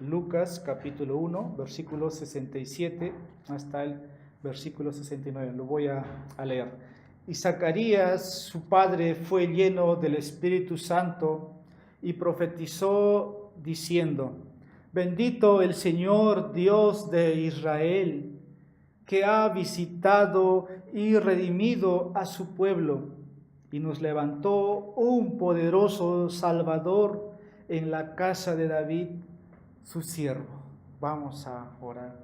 Lucas capítulo 1, versículo 67 hasta el versículo 69. Lo voy a leer. Y Zacarías, su padre, fue lleno del Espíritu Santo y profetizó diciendo: Bendito el Señor Dios de Israel, que ha visitado y redimido a su pueblo, y nos levantó un poderoso Salvador en la casa de David, su siervo. Vamos a orar.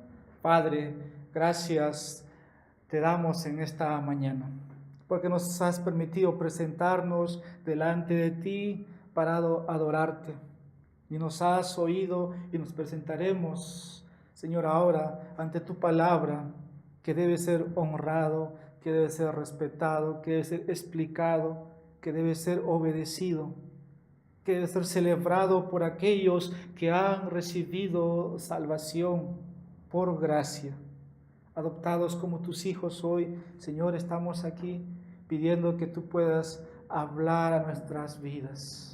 Padre, gracias te damos en esta mañana, porque nos has permitido presentarnos delante de ti para adorarte. Y nos has oído y nos presentaremos, Señor, ahora ante tu palabra, que debe ser honrado, que debe ser respetado, que debe ser explicado, que debe ser obedecido, que debe ser celebrado por aquellos que han recibido salvación por gracia. Adoptados como tus hijos hoy, Señor, estamos aquí pidiendo que tú puedas hablar a nuestras vidas.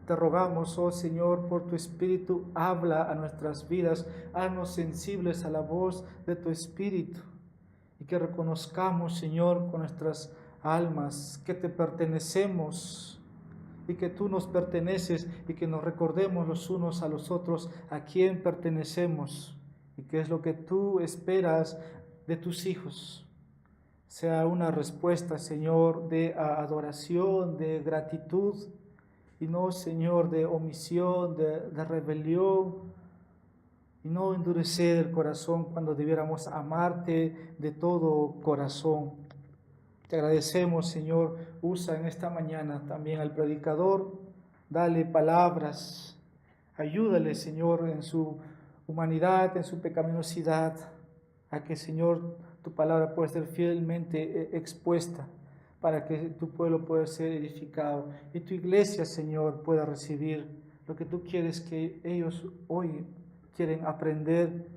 Te rogamos, oh Señor, por tu Espíritu, habla a nuestras vidas, haznos sensibles a la voz de tu Espíritu, y que reconozcamos, Señor, con nuestras almas que te pertenecemos y que tú nos perteneces, y que nos recordemos los unos a los otros a quién pertenecemos y qué es lo que tú esperas de tus hijos. Sea una respuesta, Señor, de adoración, de gratitud, y no, Señor, de omisión, de rebelión, y no endurecer el corazón cuando debiéramos amarte de todo corazón. Te agradecemos, Señor. Usa en esta mañana también al predicador, dale palabras, ayúdale, Señor, en su humanidad, en su pecaminosidad, a que, Señor, tu palabra pueda ser fielmente expuesta, para que tu pueblo pueda ser edificado y tu iglesia, Señor, pueda recibir lo que tú quieres que ellos hoy quieren aprender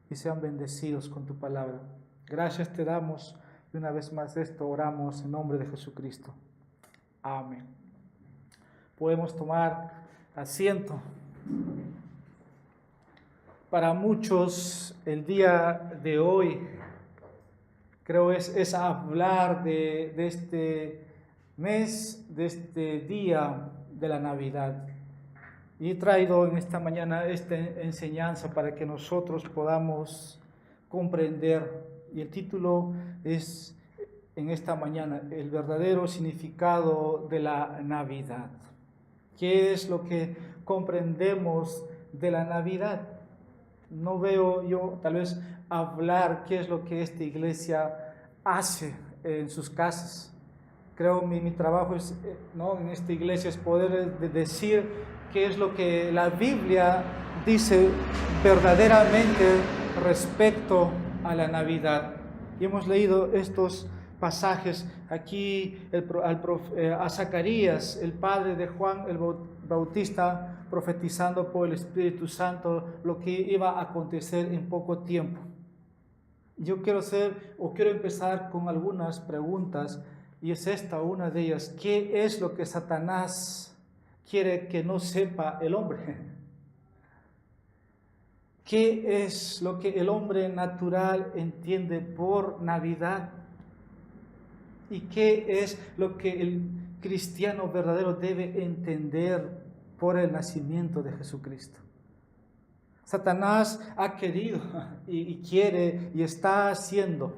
y sean bendecidos con tu palabra. Gracias te damos, y una vez más esto oramos en nombre de Jesucristo. Amén. Podemos tomar asiento. Para muchos el día de hoy, creo es hablar de este mes, de este día de la Navidad. Y he traído en esta mañana esta enseñanza para que nosotros podamos comprender. Y el título es, en esta mañana, el verdadero significado de la Navidad. ¿Qué es lo que comprendemos de la Navidad? No veo yo tal vez hablar qué es lo que esta iglesia hace en sus casas. Creo mi trabajo es, ¿no?, en esta iglesia es poder decir qué es lo que la Biblia dice verdaderamente respecto a la Navidad. Y hemos leído estos pasajes aquí a Zacarías, el padre de Juan el Bautista, profetizando por el Espíritu Santo lo que iba a acontecer en poco tiempo. Yo quiero empezar con algunas preguntas, y es esta una de ellas: ¿qué es lo que Satanás quiere que no sepa el hombre? ¿Qué es lo que el hombre natural entiende por Navidad? ¿Y qué es lo que el cristiano verdadero debe entender por el nacimiento de Jesucristo? Satanás ha querido y quiere y está haciendo,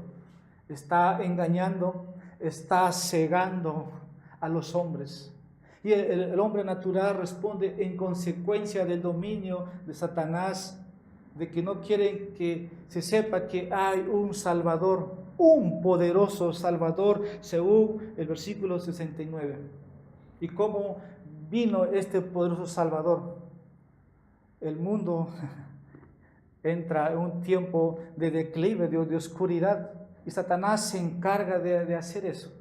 está engañando, está cegando a los hombres. Y el hombre natural responde en consecuencia del dominio de Satanás, de que no quieren que se sepa que hay un Salvador, un poderoso Salvador, según el versículo 69. ¿Y cómo vino este poderoso Salvador? El mundo entra en un tiempo de declive, de oscuridad, y Satanás se encarga de hacer eso.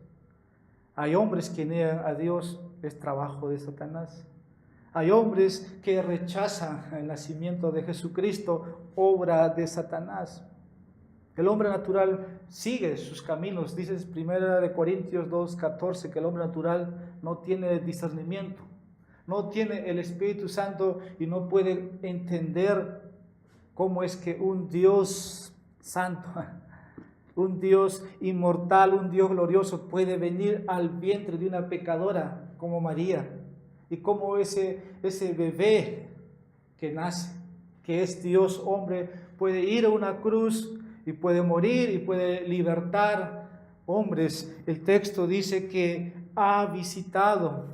Hay hombres que niegan a Dios, es trabajo de Satanás. Hay hombres que rechazan el nacimiento de Jesucristo, obra de Satanás. El hombre natural sigue sus caminos. Dice 1 Corintios 2:14 que el hombre natural no tiene discernimiento. no tiene el Espíritu Santo y no puede entender cómo es que un Dios santo, un Dios inmortal, un Dios glorioso puede venir al vientre de una pecadora como María, y cómo ese bebé que nace, que es Dios hombre, puede ir a una cruz y puede morir y puede libertar hombres. El texto dice que ha visitado,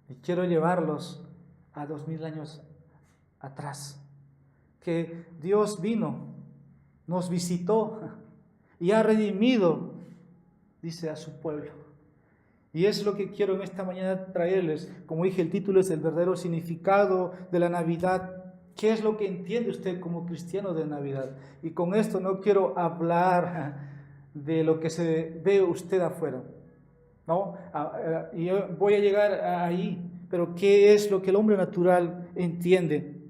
y quiero llevarlos a 2000 años atrás, que Dios vino, nos visitó y ha redimido, dice, a su pueblo. Y es lo que quiero en esta mañana traerles. Como dije, el título es el verdadero significado de la Navidad. ¿Qué es lo que entiende usted como cristiano de Navidad? Y con esto no quiero hablar de lo que se ve usted afuera, ¿no? Y yo voy a llegar ahí, pero ¿qué es lo que el hombre natural entiende?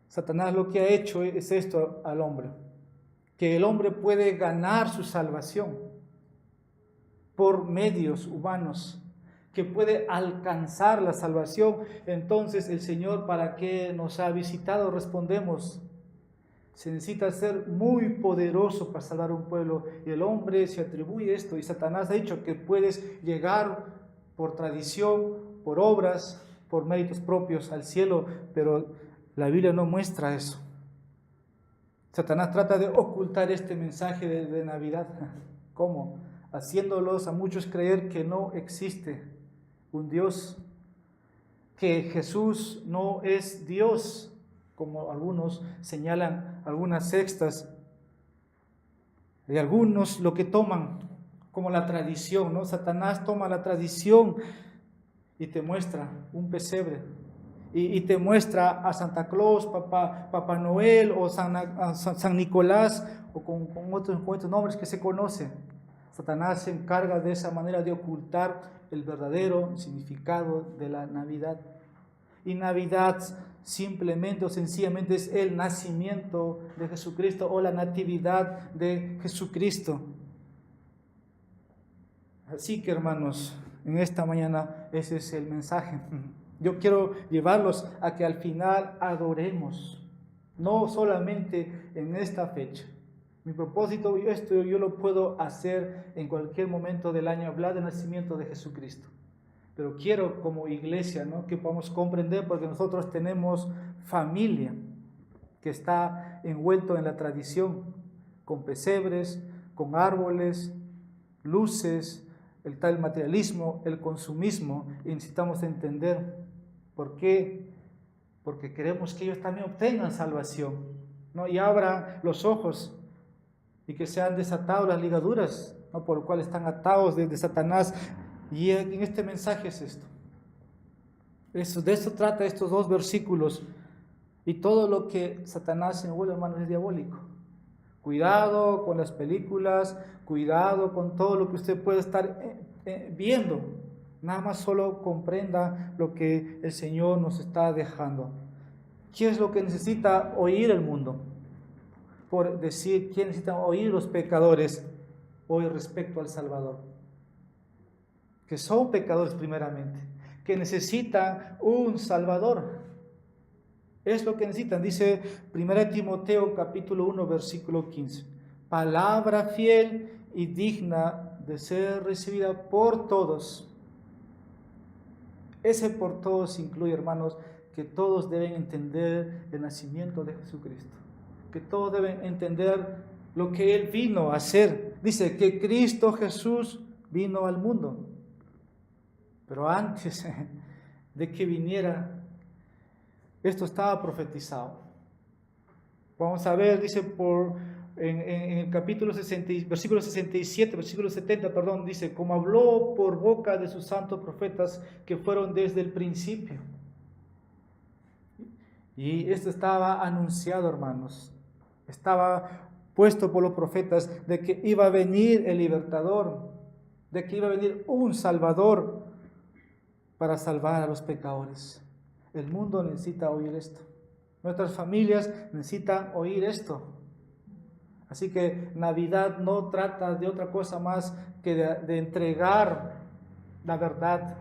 Satanás lo que ha hecho es esto al hombre, que el hombre puede ganar su salvación por medios humanos, que puede alcanzar la salvación. Entonces el Señor, ¿para qué nos ha visitado? Respondemos, se necesita ser muy poderoso para salvar un pueblo, y el hombre se atribuye esto, y Satanás ha dicho que puedes llegar por tradición, por obras, por méritos propios al cielo, pero la Biblia no muestra eso. Satanás trata de ocultar este mensaje de Navidad. ¿Cómo? Haciéndolos a muchos creer que no existe un Dios, que Jesús no es Dios, como algunos señalan, algunas sectas, y algunos lo que toman como la tradición, ¿no? Satanás toma la tradición y te muestra un pesebre, y te muestra a Santa Claus, Papá Noel, o San Nicolás, o con otros nombres que se conocen. Satanás se encarga de esa manera de ocultar el verdadero significado de la Navidad. Y Navidad simplemente o sencillamente es el nacimiento de Jesucristo, o la natividad de Jesucristo. Así que, hermanos, en esta mañana ese es el mensaje. Yo quiero llevarlos a que al final adoremos, no solamente en esta fecha. Mi propósito, esto yo lo puedo hacer en cualquier momento del año, hablar del nacimiento de Jesucristo. Pero quiero como iglesia, ¿no?, que podamos comprender, porque nosotros tenemos familia que está envuelto en la tradición, con pesebres, con árboles, luces, el tal materialismo, el consumismo, y necesitamos entender por qué. Porque queremos que ellos también obtengan salvación, ¿no? Y abran los ojos y que sean desatados las ligaduras, ¿no?, por lo cual están atados de Satanás. Y en este mensaje es esto. De eso trata estos dos versículos. Y todo lo que Satanás envuelve, hermanos, es diabólico. Cuidado con las películas, cuidado con todo lo que usted puede estar viendo. Nada más solo comprenda lo que el Señor nos está dejando. ¿Qué es lo que necesita oír el mundo? Por decir, ¿qué necesitan oír los pecadores hoy respecto al Salvador? Que son pecadores primeramente, que necesitan un Salvador. Es lo que necesitan. Dice 1 Timoteo capítulo 1 versículo 15. Palabra fiel y digna de ser recibida por todos. Ese por todos incluye, hermanos, que todos deben entender el nacimiento de Jesucristo. Que todos deben entender lo que Él vino a hacer. Dice que Cristo Jesús vino al mundo. Pero antes de que viniera, esto estaba profetizado. Vamos a ver, dice en el capítulo 60, versículo 67, versículo 70, perdón, dice, como habló por boca de sus santos profetas que fueron desde el principio. Y esto estaba anunciado, hermanos. Estaba puesto por los profetas de que iba a venir el libertador, de que iba a venir un Salvador para salvar a los pecadores. El mundo necesita oír esto. Nuestras familias necesitan oír esto. Así que Navidad no trata de otra cosa más que de entregar la verdad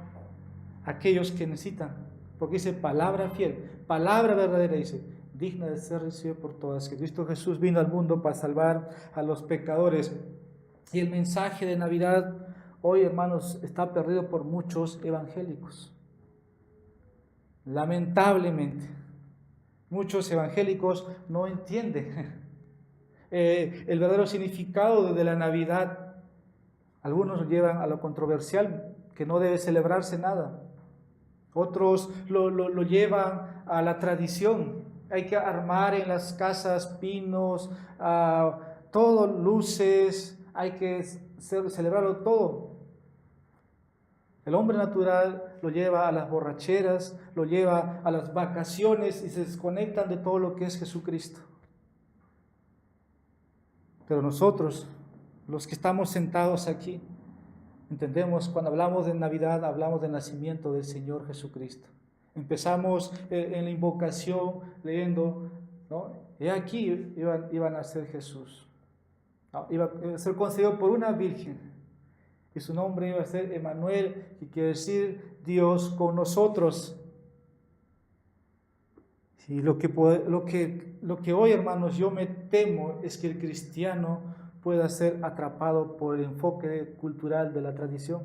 aquellos que necesitan, porque dice palabra fiel, palabra verdadera, dice, digna de ser recibida por todas, que Cristo Jesús vino al mundo para salvar a los pecadores. Y el mensaje de Navidad hoy, hermanos, está perdido por muchos evangélicos. Lamentablemente, muchos evangélicos no entienden el verdadero significado de la Navidad. Algunos lo llevan a lo controversial, que no debe celebrarse nada. Otros lo llevan a la tradición. Hay que armar en las casas pinos, todo luces, hay que celebrarlo todo. El hombre natural lo lleva a las borracheras, lo lleva a las vacaciones y se desconectan de todo lo que es Jesucristo. Pero nosotros, los que estamos sentados aquí, entendemos, cuando hablamos de Navidad, hablamos del nacimiento del Señor Jesucristo. Empezamos en la invocación leyendo, ¿no? Y aquí iba a nacer Jesús, ¿no? Iba a ser concebido por una virgen. Y su nombre iba a ser Emmanuel, que quiere decir Dios con nosotros. Y lo que hoy, hermanos, yo me temo es que el cristiano pueda ser atrapado por el enfoque cultural de la tradición.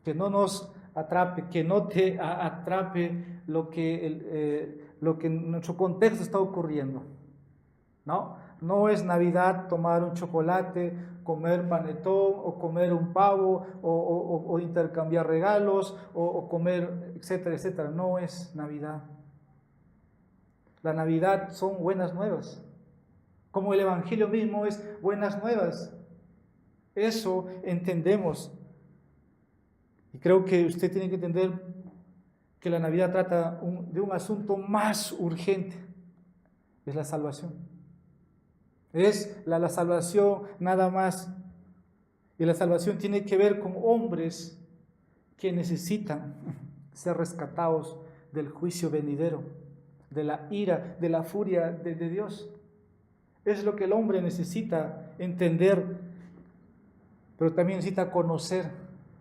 Que no nos atrape, que no te atrape lo que en nuestro contexto está ocurriendo, ¿no? No es Navidad tomar un chocolate, comer panetón o comer un pavo o intercambiar regalos o comer, etcétera, etcétera. No es Navidad. La Navidad son buenas nuevas. Como el Evangelio mismo es buenas nuevas. Eso entendemos. Y creo que usted tiene que entender que la Navidad trata de un asunto más urgente. Es la salvación. Es la salvación nada más. Y la salvación tiene que ver con hombres que necesitan ser rescatados del juicio venidero, de la ira, de la furia de Dios. Es lo que el hombre necesita entender, pero también necesita conocer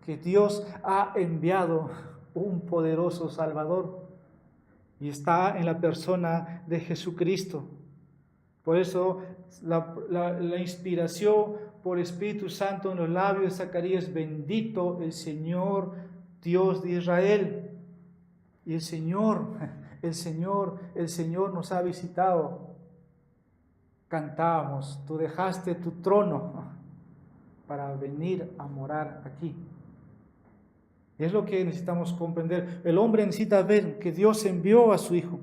que Dios ha enviado un poderoso Salvador y está en la persona de Jesucristo. Por eso la inspiración por Espíritu Santo en los labios de Zacarías, bendito el Señor, Dios de Israel. Y el Señor nos ha visitado. Cantábamos, tú dejaste tu trono para venir a morar aquí. Y es lo que necesitamos comprender. El hombre necesita ver que Dios envió a su Hijo.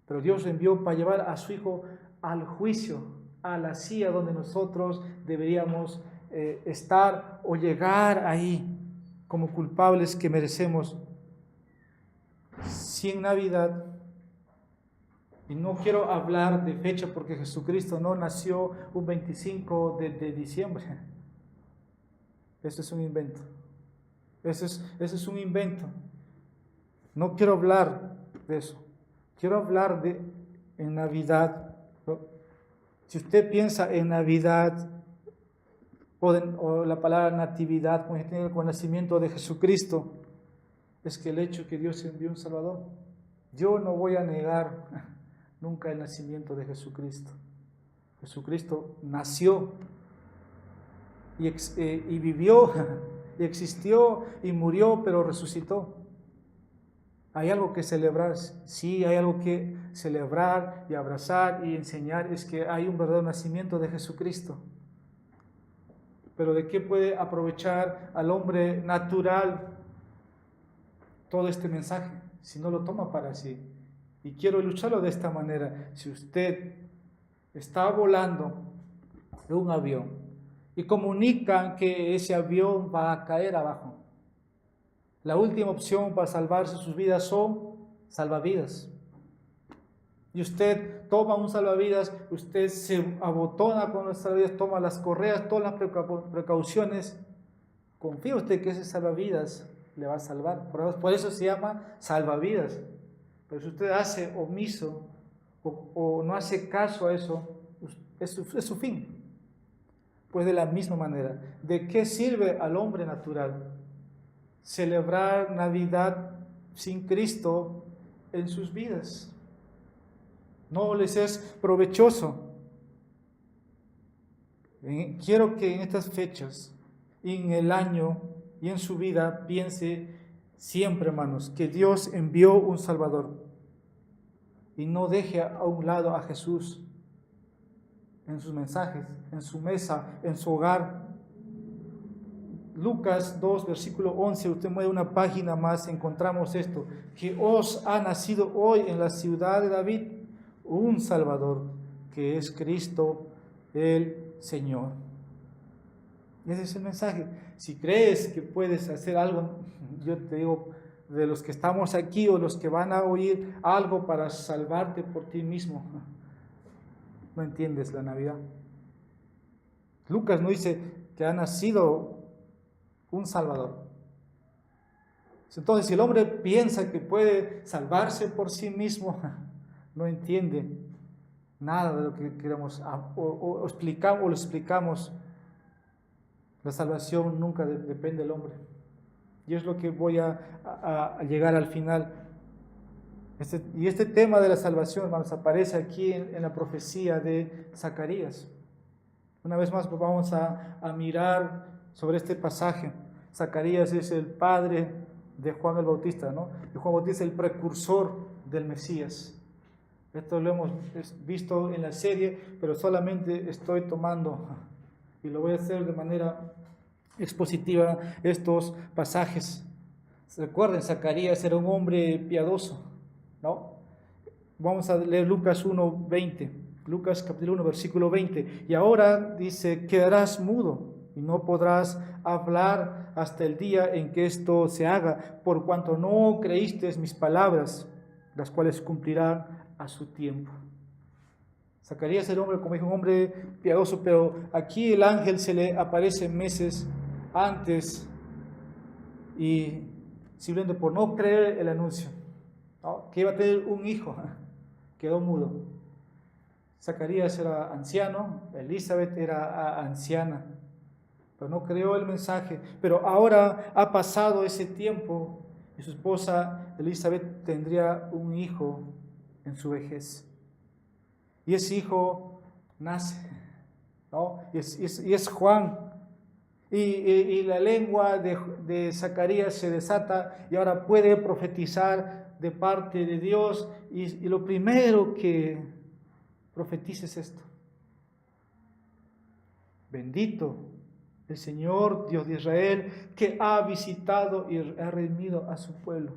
Pero Dios envió para llevar a su Hijo al juicio, a la silla donde nosotros deberíamos estar o llegar ahí como culpables que merecemos. Si en Navidad, y no quiero hablar de fecha porque Jesucristo no nació un 25 de diciembre. Eso es un invento. Eso es un invento. No quiero hablar de eso. Quiero hablar en Navidad. Si usted piensa en Navidad o la palabra natividad, con el nacimiento de Jesucristo, es que el hecho que Dios envió un Salvador. Yo no voy a negar nunca el nacimiento de Jesucristo. Jesucristo nació y vivió y existió y murió, pero resucitó. Hay algo que celebrar, sí, hay algo que celebrar y abrazar y enseñar, es que hay un verdadero nacimiento de Jesucristo. Pero ¿de qué puede aprovechar al hombre natural todo este mensaje si no lo toma para sí? Y quiero ilustrarlo de esta manera. Si usted está volando de un avión y comunican que ese avión va a caer abajo, la última opción para salvarse sus vidas son salvavidas. Y usted toma un salvavidas, usted se abotona con los salvavidas, toma las correas, todas las precauciones. Confía usted que ese salvavidas le va a salvar. Por eso se llama salvavidas. Pero si usted hace omiso o no hace caso a eso, es su fin. Pues de la misma manera, ¿de qué sirve al hombre natural celebrar Navidad sin Cristo en sus vidas. No les es provechoso. Quiero que en estas fechas, en el año y en su vida, piense siempre, hermanos, que Dios envió un Salvador. Y no deje a un lado a Jesús en sus mensajes, en su mesa, en su hogar. Lucas 2, versículo 11, usted mueve una página más, encontramos esto, que os ha nacido hoy en la ciudad de David un Salvador, que es Cristo el Señor. Ese es el mensaje. Si crees que puedes hacer algo, yo te digo, de los que estamos aquí o los que van a oír algo para salvarte por ti mismo, no entiendes la Navidad. Lucas no dice que ha nacido un Salvador. Entonces, si el hombre piensa que puede salvarse por sí mismo, no entiende nada de lo que queremos o lo explicamos. La salvación nunca depende del hombre. Y es lo que voy a llegar al final. Este tema de la salvación, hermanos, aparece aquí en la profecía de Zacarías. Una vez más vamos a mirar sobre este pasaje. Zacarías es el padre de Juan el Bautista, ¿no? Y Juan Bautista es el precursor del Mesías. Esto lo hemos visto en la serie, pero solamente estoy tomando, y lo voy a hacer de manera expositiva, estos pasajes. Recuerden, Zacarías era un hombre piadoso, ¿no? Vamos a leer Lucas 1:20, Lucas capítulo 1, versículo 20. Y ahora dice, quedarás mudo y no podrás hablar hasta el día en que esto se haga, por cuanto no creíste mis palabras, las cuales cumplirán a su tiempo. Zacarías era hombre, como dijo, un hombre piadoso, pero aquí el ángel se le aparece meses antes y simplemente por no creer el anuncio, ¿no? Que iba a tener un hijo, quedó mudo. Zacarías era anciano, Elizabeth era anciana, pero no creyó el mensaje. Pero ahora ha pasado ese tiempo y su esposa Elizabeth tendría un hijo en su vejez. Y ese hijo nace, ¿no? Y es Juan. Y la lengua de Zacarías se desata y ahora puede profetizar de parte de Dios. Y lo primero que profetiza es esto: bendito el Señor, Dios de Israel, que ha visitado y ha redimido a su pueblo.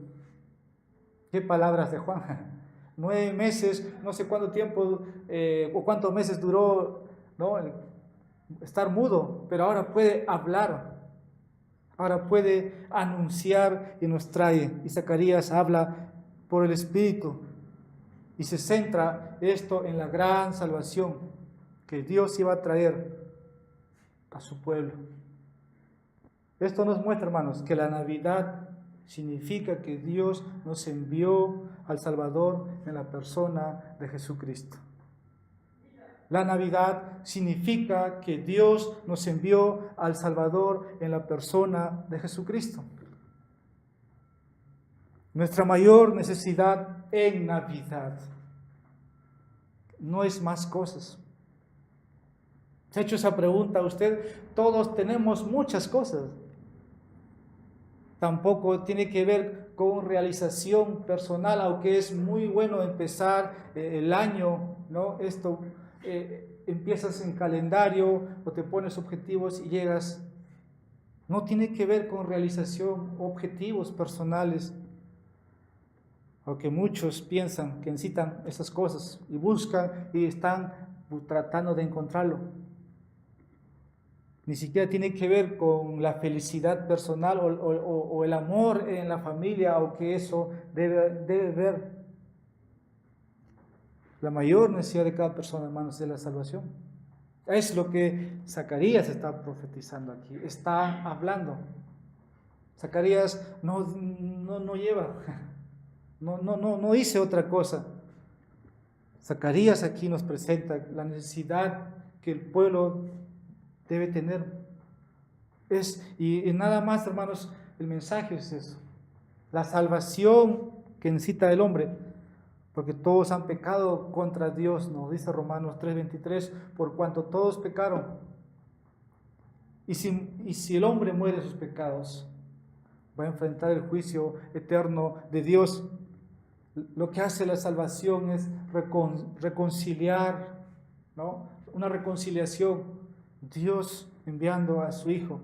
¿Qué palabras de Juan? 9 meses, no sé cuánto tiempo o cuántos meses duró, ¿no?, estar mudo, pero ahora puede hablar, ahora puede anunciar y nos trae. Y Zacarías habla por el Espíritu y se centra esto en la gran salvación que Dios iba a traer a su pueblo. Esto nos muestra, hermanos, que la Navidad significa que Dios nos envió al Salvador en la persona de Jesucristo. La Navidad significa que Dios nos envió al Salvador en la persona de Jesucristo. Nuestra mayor necesidad en Navidad no es más cosas. ¿Se ha hecho esa pregunta a usted? Todos tenemos muchas cosas. Tampoco tiene que ver con realización personal, aunque es muy bueno empezar el año, ¿no? Empiezas en calendario o te pones objetivos y llegas. No tiene que ver con realización, objetivos personales, aunque muchos piensan que necesitan esas cosas y buscan y están tratando de encontrarlo. Ni siquiera tiene que ver con la felicidad personal o el amor en la familia, aunque eso debe ver. La mayor necesidad de cada persona, hermanos, es la salvación. Es lo que Zacarías está profetizando aquí, está hablando. Zacarías no lleva, no dice otra cosa. Zacarías aquí nos presenta la necesidad que el pueblo debe tener. Y nada más, hermanos, El mensaje es eso. La salvación que necesita el hombre, porque todos han pecado contra Dios, nos dice Romanos 3:23, por cuanto todos pecaron. Y si el hombre muere en sus pecados, va a enfrentar el juicio eterno de Dios. Lo que hace la salvación es reconciliar, ¿no? Una reconciliación. Dios enviando a su Hijo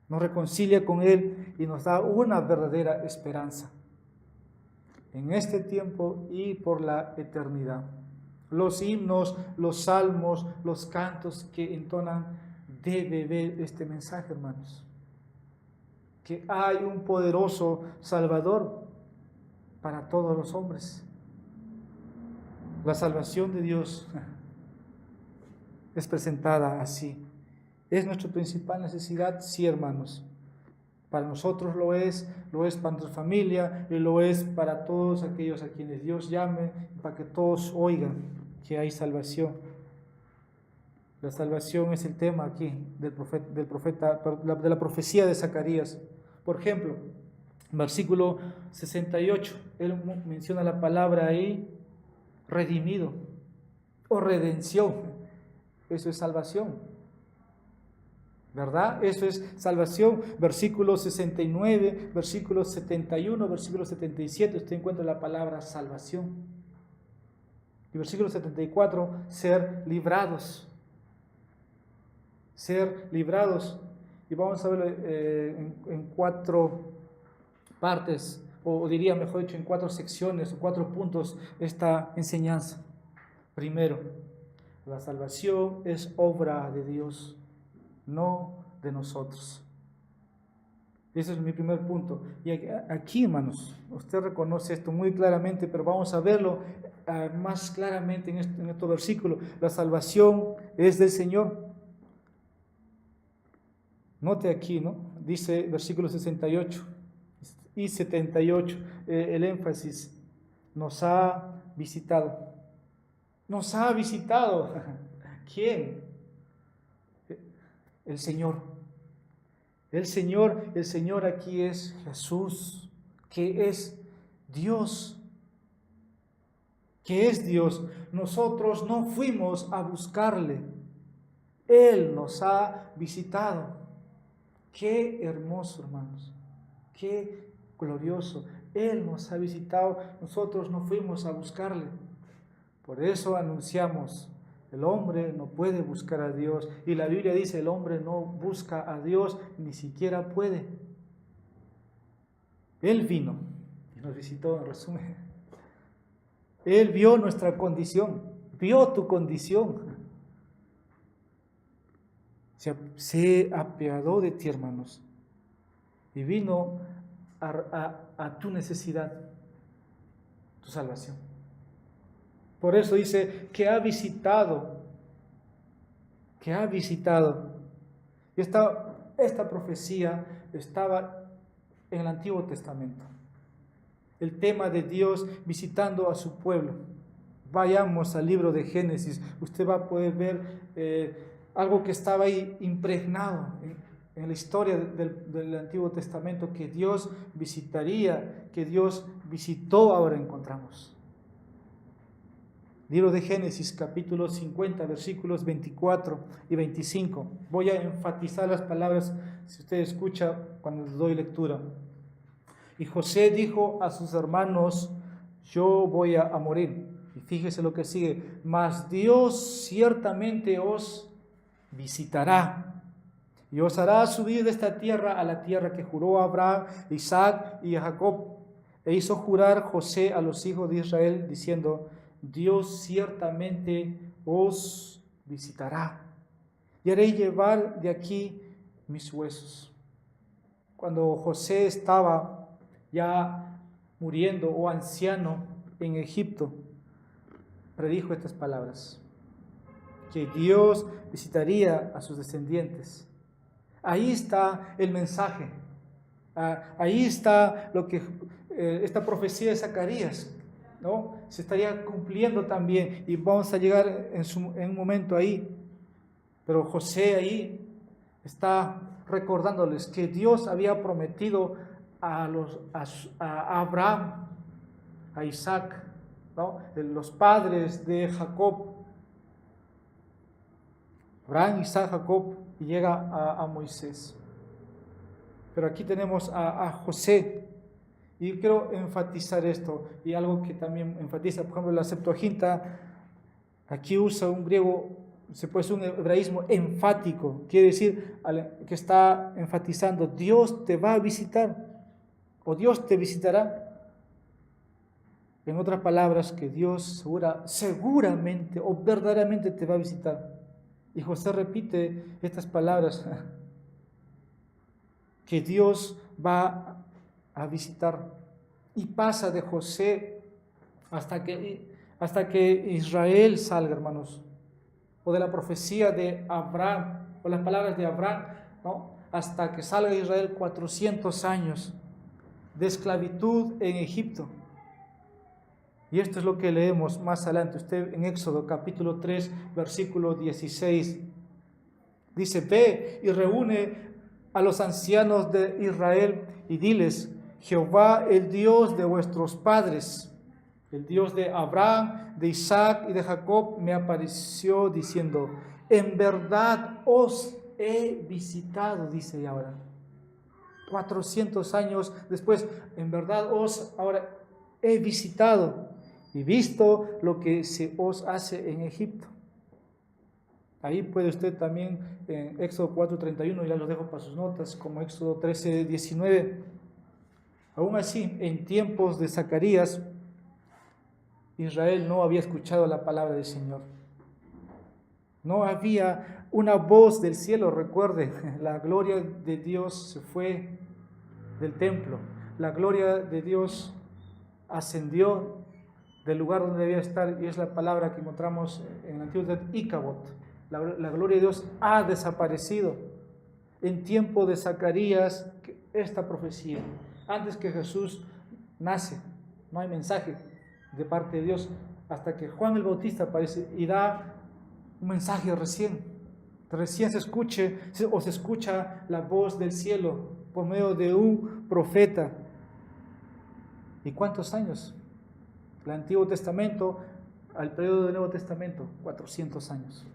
nos reconcilia con Él y nos da una verdadera esperanza en este tiempo y por la eternidad. Los himnos, los salmos, los cantos que entonan debe ver este mensaje, hermanos, que hay un poderoso Salvador para todos los hombres. La salvación de Dios es presentada así. ¿Es nuestra principal necesidad? Sí, hermanos. Para nosotros lo es para nuestra familia y lo es para todos aquellos a quienes Dios llame, para que todos oigan que hay salvación. La salvación es el tema aquí de la profecía de Zacarías. Por ejemplo, versículo 68, él menciona la palabra ahí, redimido o redención. Eso es salvación, ¿verdad? Eso es salvación. Versículo 69, versículo 71, versículo 77, usted encuentra la palabra salvación. Y versículo 74, ser librados. Ser librados. Y vamos a verlo en 4 partes, o diría mejor dicho, en 4 secciones o 4 puntos esta enseñanza. Primero, la salvación es obra de Dios, no de nosotros. Ese es mi primer punto. Y aquí, hermanos, usted reconoce esto muy claramente, pero vamos a verlo más claramente en este versículo. La salvación es del Señor. Note aquí, ¿no? Dice versículo 68 y 78, el énfasis, nos ha visitado. Nos ha visitado. ¿Quién? El Señor. El Señor aquí es Jesús, que es Dios. Que es Dios. Nosotros no fuimos a buscarle. Él nos ha visitado. Qué hermoso, hermanos. Qué glorioso. Él nos ha visitado. Nosotros no fuimos a buscarle. Por eso anunciamos, el hombre no puede buscar a Dios. Y la Biblia dice, el hombre no busca a Dios, ni siquiera puede. Él vino y nos visitó, en resumen. Él vio nuestra condición, vio tu condición. Se apiadó de ti, hermanos, y vino a tu necesidad, tu salvación. Por eso dice que ha visitado. Y esta profecía estaba en el Antiguo Testamento. El tema de Dios visitando a su pueblo. Vayamos al libro de Génesis. Usted va a poder ver algo que estaba ahí impregnado en la historia del Antiguo Testamento, que Dios visitaría, que Dios visitó, ahora encontramos. Libro de Génesis, capítulo 50, versículos 24 y 25. Voy a enfatizar las palabras, si usted escucha, cuando les doy lectura. Y José dijo a sus hermanos, yo voy a morir. Y fíjese lo que sigue, mas Dios ciertamente os visitará y os hará subir de esta tierra a la tierra que juró a Abraham, Isaac y a Jacob. E hizo jurar José a los hijos de Israel, diciendo, Dios ciertamente os visitará y haré llevar de aquí mis huesos. Cuando José estaba ya muriendo o anciano en Egipto, predijo estas palabras, que Dios visitaría a sus descendientes. Ahí está el mensaje, ahí está lo que esta profecía de Zacarías, ¿no? Se estaría cumpliendo también, y vamos a llegar en un momento ahí. Pero José ahí está recordándoles que Dios había prometido a Abraham, a Isaac, ¿no? Los padres de Jacob, Abraham, Isaac, Jacob, y llega a Moisés. Pero aquí tenemos a José, y quiero enfatizar esto, y algo que también enfatiza, por ejemplo, la Septuaginta, aquí usa un griego, se puede decir un hebraísmo enfático, quiere decir que está enfatizando, Dios te va a visitar, o Dios te visitará. En otras palabras, que Dios seguramente o verdaderamente te va a visitar. Y José repite estas palabras, que Dios va a visitar. Y pasa de José hasta que Israel salga, hermanos. O de la profecía de Abraham, o las palabras de Abraham, ¿no? Hasta que salga Israel 400 años de esclavitud en Egipto. Y esto es lo que leemos más adelante. Usted en Éxodo capítulo 3, versículo 16. Dice, ve y reúne a los ancianos de Israel y diles, Jehová, el Dios de vuestros padres, el Dios de Abraham, de Isaac y de Jacob, me apareció diciendo, en verdad os he visitado, dice ahora. 400 años después, en verdad ahora he visitado y visto lo que se os hace en Egipto. Ahí puede usted también en Éxodo 4:31, ya lo dejo para sus notas, como Éxodo 13:19. Aún así, en tiempos de Zacarías, Israel no había escuchado la palabra del Señor. No había una voz del cielo, recuerde, la gloria de Dios se fue del templo. La gloria de Dios ascendió del lugar donde debía estar, y es la palabra que encontramos en el Antiguo Testamento, Icabod. La gloria de Dios ha desaparecido. En tiempo de Zacarías, esta profecía, antes que Jesús nace, no hay mensaje de parte de Dios, hasta que Juan el Bautista aparece y da un mensaje recién se escucha la voz del cielo por medio de un profeta. ¿Y cuántos años? El Antiguo Testamento al periodo del Nuevo Testamento, 400 años.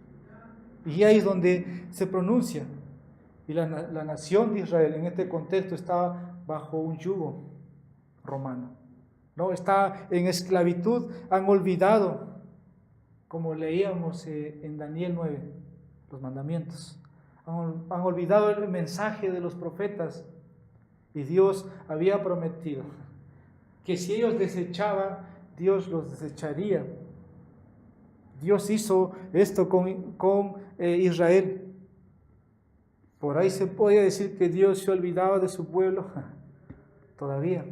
Y ahí es donde se pronuncia. Y la nación de Israel en este contexto está bajo un yugo romano, ¿no? Está en esclavitud, han olvidado, como leíamos en Daniel 9, los mandamientos. Han olvidado el mensaje de los profetas. Y Dios había prometido que si ellos desechaban, Dios los desecharía. Dios hizo esto con Israel. Por ahí se podía decir que Dios se olvidaba de su pueblo. Todavía.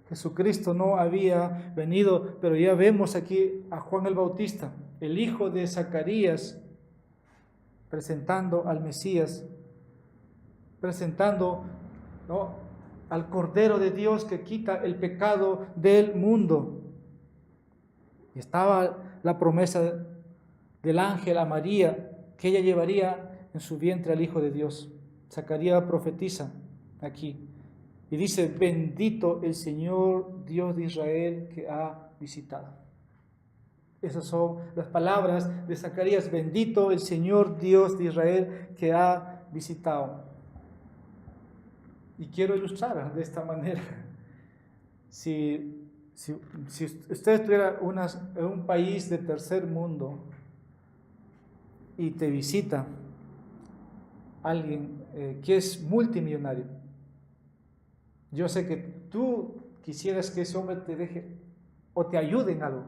Jesucristo no había venido, pero ya vemos aquí a Juan el Bautista, el hijo de Zacarías, presentando al Mesías, presentando, ¿no?, al Cordero de Dios que quita el pecado del mundo. Y estaba la promesa del ángel a María, que ella llevaría en su vientre al Hijo de Dios. Zacarías profetiza aquí y dice, bendito el Señor Dios de Israel que ha visitado. Esas son las palabras de Zacarías, bendito el Señor Dios de Israel que ha visitado. Y quiero ilustrar de esta manera. Si usted estuviera en un país de tercer mundo y te visita alguien que es multimillonario, yo sé que tú quisieras que ese hombre te deje o te ayude en algo.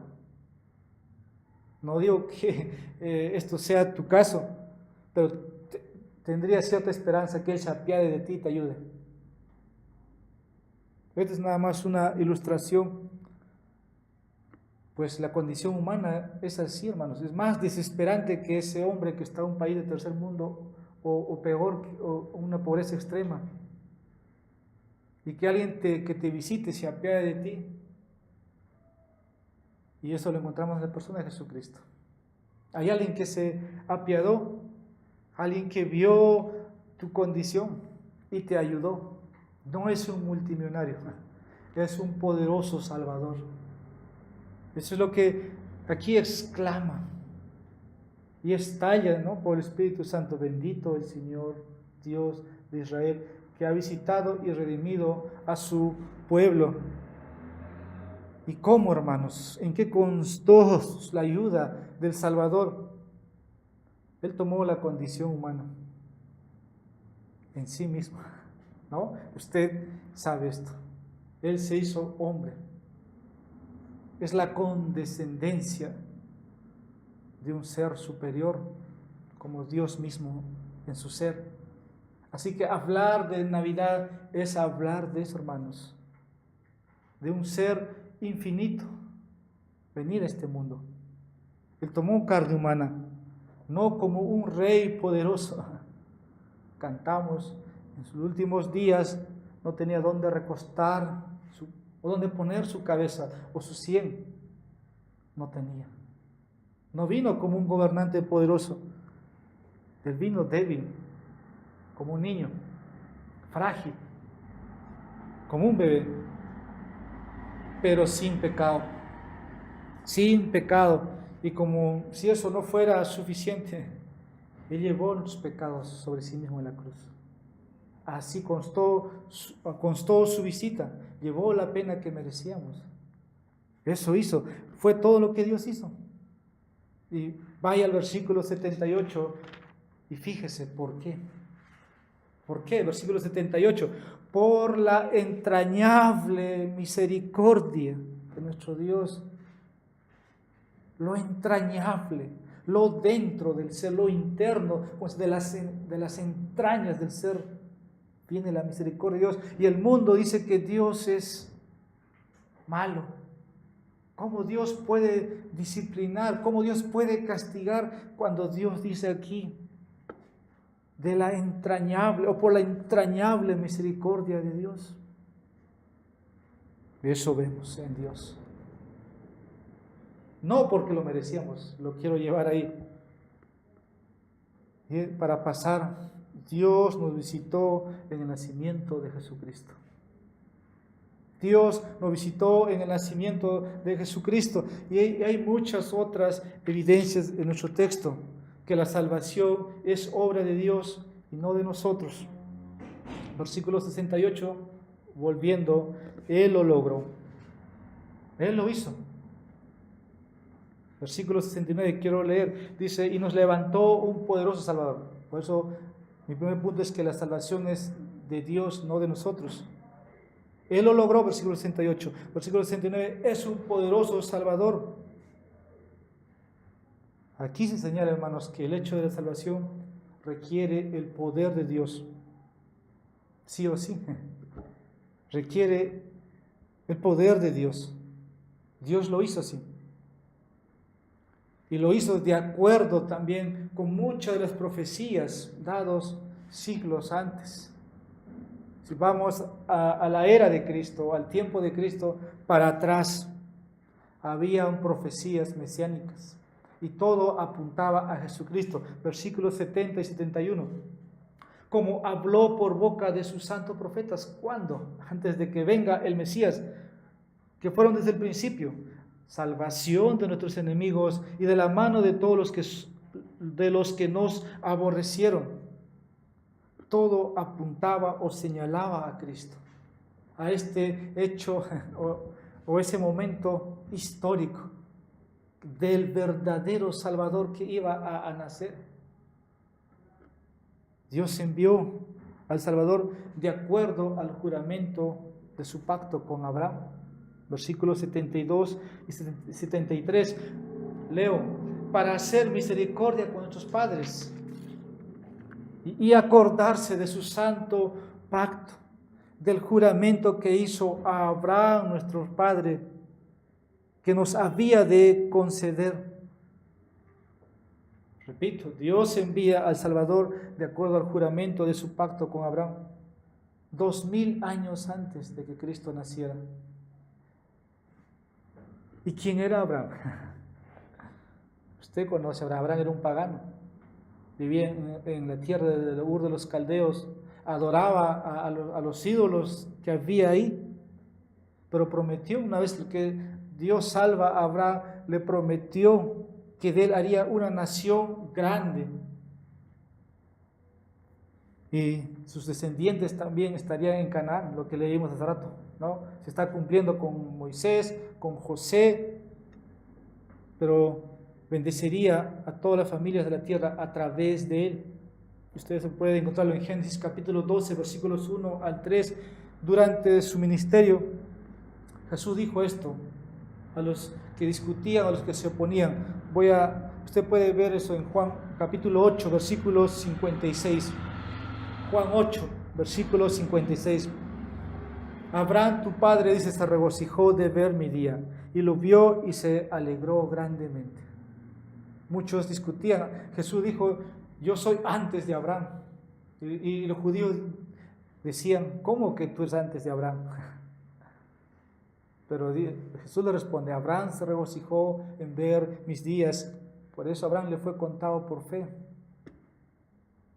No digo que esto sea tu caso, pero tendría cierta esperanza que Él se apiade de ti y te ayude. Esta es nada más una ilustración, pues la condición humana es así, hermanos. Es más desesperante que ese hombre que está en un país de tercer mundo o peor, o una pobreza extrema. Y que alguien que te visite se apiade de ti. Y eso lo encontramos en la persona de Jesucristo. Hay alguien que se apiadó, alguien que vio tu condición y te ayudó. No es un multimillonario, es un poderoso Salvador. Eso es lo que aquí exclama y estalla, ¿no?, por el Espíritu Santo. Bendito el Señor Dios de Israel, que ha visitado y redimido a su pueblo. ¿Y cómo, hermanos? ¿En qué constó la ayuda del Salvador? Él tomó la condición humana en sí mismo, ¿no? Usted sabe esto. Él se hizo hombre. Es la condescendencia de un ser superior, como Dios mismo en su ser. Así que hablar de Navidad es hablar de eso, hermanos, de un ser infinito venir a este mundo. Él tomó carne humana, no como un rey poderoso. Cantamos, en sus últimos días no tenía dónde recostar o dónde poner su cabeza o su sien. No tenía. No vino como un gobernante poderoso. Él vino débil, como un niño, frágil, como un bebé, pero sin pecado. Sin pecado. Y como si eso no fuera suficiente, Él llevó los pecados sobre sí mismo en la cruz. Así constó su visita, llevó la pena que merecíamos. Eso hizo, fue todo lo que Dios hizo. Y vaya al versículo 78 y fíjese por qué. ¿Por qué? Versículo 78. Por la entrañable misericordia de nuestro Dios. Lo entrañable, lo dentro del ser, lo interno, pues de las entrañas del ser viene la misericordia de Dios. Y el mundo dice que Dios es malo. ¿Cómo Dios puede disciplinar? ¿Cómo Dios puede castigar? Cuando Dios dice aquí de la entrañable o por la entrañable misericordia de Dios. Eso vemos en Dios. No porque lo merecíamos, lo quiero llevar ahí. Y para pasar, Dios nos visitó en el nacimiento de Jesucristo. Dios nos visitó en el nacimiento de Jesucristo. Y hay muchas otras evidencias en nuestro texto, que la salvación es obra de Dios y no de nosotros. Versículo 68, volviendo, Él lo logró. Él lo hizo. Versículo 69, quiero leer, dice, y nos levantó un poderoso Salvador. Por eso, mi primer punto es que la salvación es de Dios, no de nosotros. Él lo logró, versículo 68. Versículo 69, es un poderoso Salvador. Aquí se señala, hermanos, que el hecho de la salvación requiere el poder de Dios. Sí o sí. Requiere el poder de Dios. Dios lo hizo así. Y lo hizo de acuerdo también con muchas de las profecías dadas siglos antes. Si vamos a la era de Cristo, al tiempo de Cristo, para atrás, habían profecías mesiánicas. Y todo apuntaba a Jesucristo. Versículos 70 y 71. Como habló por boca de sus santos profetas. ¿Cuándo? Antes de que venga el Mesías, que fueron desde el principio. Salvación de nuestros enemigos y de la mano de todos los que nos aborrecieron. Todo apuntaba o señalaba a Cristo, a este hecho o ese momento histórico del verdadero Salvador que iba a nacer. Dios envió al Salvador de acuerdo al juramento de su pacto con Abraham. Versículos 72 y 73. Leo, para hacer misericordia con nuestros padres y acordarse de su santo pacto, del juramento que hizo a Abraham, nuestro padre, que nos había de conceder. Repito, Dios envía al Salvador de acuerdo al juramento de su pacto con Abraham, 2000 años antes de que Cristo naciera. ¿Y quién era Abraham? Usted conoce a Abraham. Abraham era un pagano, vivía en la tierra de Ur de los Caldeos, adoraba a los ídolos que había ahí, pero prometió, una vez que Dios salva a Abraham, le prometió que de él haría una nación grande. Y sus descendientes también estarían en Canaán, lo que leímos hace rato, ¿no? Se está cumpliendo con Moisés, con José, pero bendeciría a todas las familias de la tierra a través de él. Ustedes pueden encontrarlo en Génesis capítulo 12, versículos 1 al 3. Durante su ministerio, Jesús dijo esto a los que discutían, a los que se oponían. Usted puede ver eso en Juan capítulo 8, versículo 56. Juan 8, versículo 56. Abraham, tu padre, dice, se regocijó de ver mi día, y lo vio y se alegró grandemente. Muchos discutían. Jesús dijo, yo soy antes de Abraham. Y los judíos decían, ¿cómo que tú eres antes de Abraham? Pero Jesús le responde, Abraham se regocijó en ver mis días, por eso Abraham le fue contado por fe.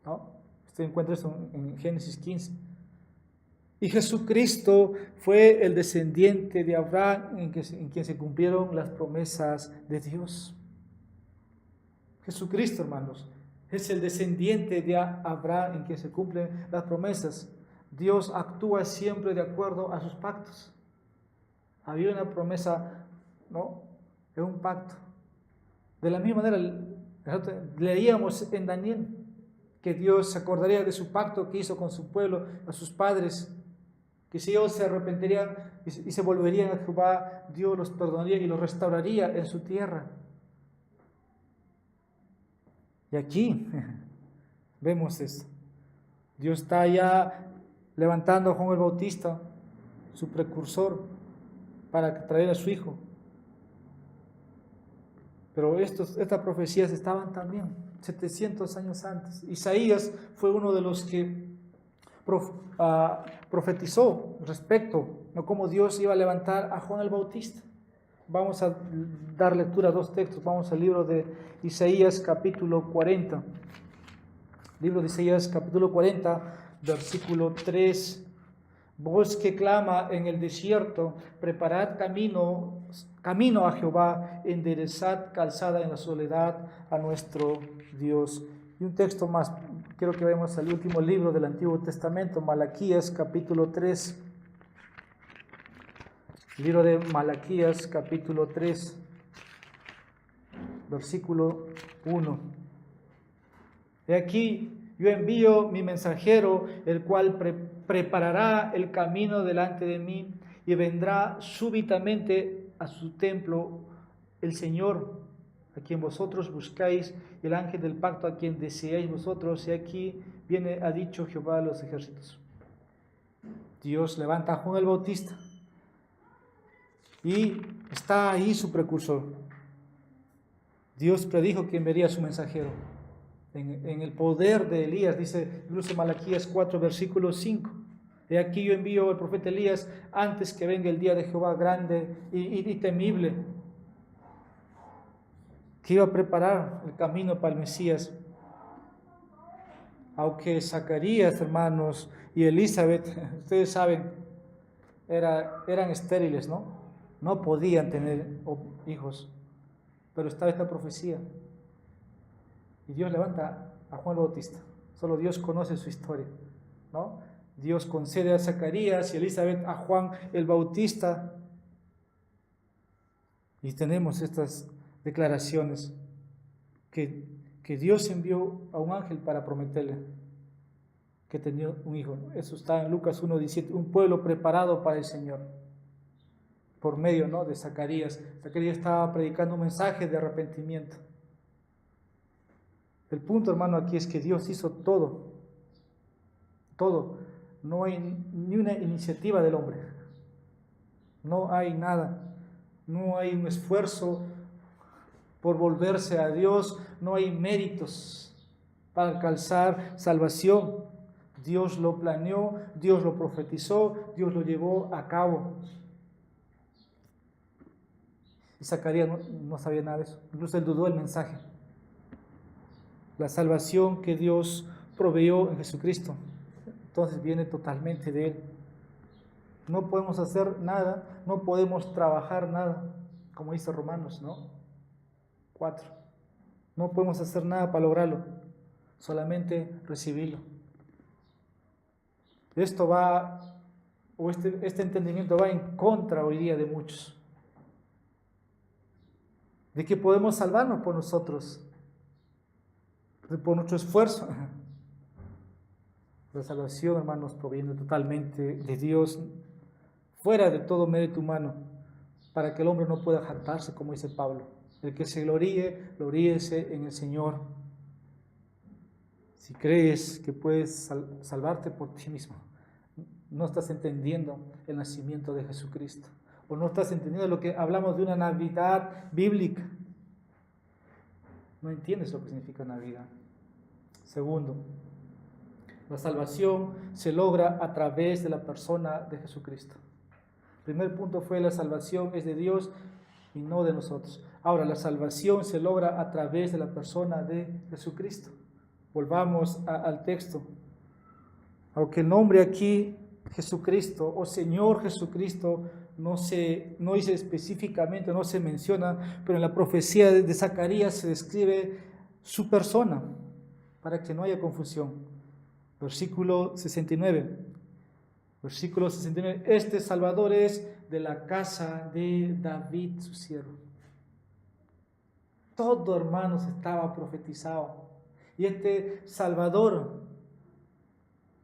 ¿No? Usted encuentra eso en Génesis 15. Y Jesucristo fue el descendiente de Abraham en quien se cumplieron las promesas de Dios. Jesucristo, hermanos, es el descendiente de Abraham en quien se cumplen las promesas. Dios actúa siempre de acuerdo a sus pactos. Había una promesa, ¿no? Es un pacto. De la misma manera, nosotros leíamos en Daniel que Dios se acordaría de su pacto que hizo con su pueblo, a sus padres, que si ellos se arrepentirían y se volverían a Jehová, Dios los perdonaría y los restauraría en su tierra. Y aquí vemos esto. Dios está ya levantando a Juan el Bautista, su precursor, para traer a su hijo. Pero estas profecías estaban también 700 años antes. Isaías fue uno de los que profetizó respecto a cómo Dios iba a levantar a Juan el Bautista. Vamos a dar lectura a dos textos. Vamos al libro de Isaías capítulo 40. Libro de Isaías capítulo 40, versículo 3. Voz que clama en el desierto, preparad camino a Jehová, enderezad calzada en la soledad a nuestro Dios. Y un texto más, quiero que veamos al último libro del Antiguo Testamento, Malaquías capítulo 3. Libro de Malaquías capítulo 3, versículo 1. He aquí, yo envío mi mensajero, el cual preparará el camino delante de mí, y vendrá súbitamente a su templo el Señor, a quien vosotros buscáis, el ángel del pacto a quien deseáis vosotros. Y aquí viene, ha dicho Jehová de los ejércitos. Dios levanta a Juan el Bautista y está ahí su precursor. Dios predijo que enviaría a su mensajero. En el poder de Elías, dice incluso Malaquías 4, versículo 5. He aquí yo envío al profeta Elías antes que venga el día de Jehová grande y temible, que iba a preparar el camino para el Mesías. Aunque Zacarías, hermanos, y Elizabeth, ustedes saben, eran estériles, ¿no? No podían tener hijos, pero estaba esta profecía. Y Dios levanta a Juan el Bautista. Solo Dios conoce su historia, ¿no? Dios concede a Zacarías y Elizabeth a Juan el Bautista. Y tenemos estas declaraciones que Dios envió a un ángel para prometerle que tenía un hijo. Eso está en Lucas 1:17, un pueblo preparado para el Señor. Por medio, ¿no?, de Zacarías. Zacarías estaba predicando un mensaje de arrepentimiento. El punto, hermano, aquí es que Dios hizo todo. Todo. No hay ni una iniciativa del hombre. No hay nada. No hay un esfuerzo por volverse a Dios. No hay méritos para alcanzar salvación. Dios lo planeó, Dios lo profetizó, Dios lo llevó a cabo. Y Zacarías no sabía nada de eso. Incluso él dudó del mensaje. La salvación que Dios proveyó en Jesucristo, entonces viene totalmente de Él. No podemos hacer nada, no podemos trabajar nada, como dice Romanos, ¿no? 4. No podemos hacer nada para lograrlo, solamente recibirlo. Esto va, o este entendimiento va en contra hoy día de muchos, de que podemos salvarnos por nosotros, por nuestro esfuerzo. La salvación, hermanos, proviene totalmente de Dios, fuera de todo mérito humano, para que el hombre no pueda jactarse, como dice Pablo. El que se gloríese en el Señor. Si crees que puedes salvarte por ti mismo, no estás entendiendo el nacimiento de Jesucristo, o no estás entendiendo lo que hablamos de una Navidad bíblica. No entiendes lo que significa Navidad. Segundo, la salvación se logra a través de la persona de Jesucristo. El primer punto fue: la salvación es de Dios y no de nosotros. Ahora, la salvación se logra a través de la persona de Jesucristo. Volvamos al texto. Aunque el nombre aquí, Jesucristo o Señor Jesucristo, no dice específicamente, no se menciona, pero en la profecía de Zacarías se describe su persona, para que no haya confusión. Versículo 69. Versículo 69. Este Salvador es de la casa de David, su siervo. Todo, hermanos, estaba profetizado. Y este Salvador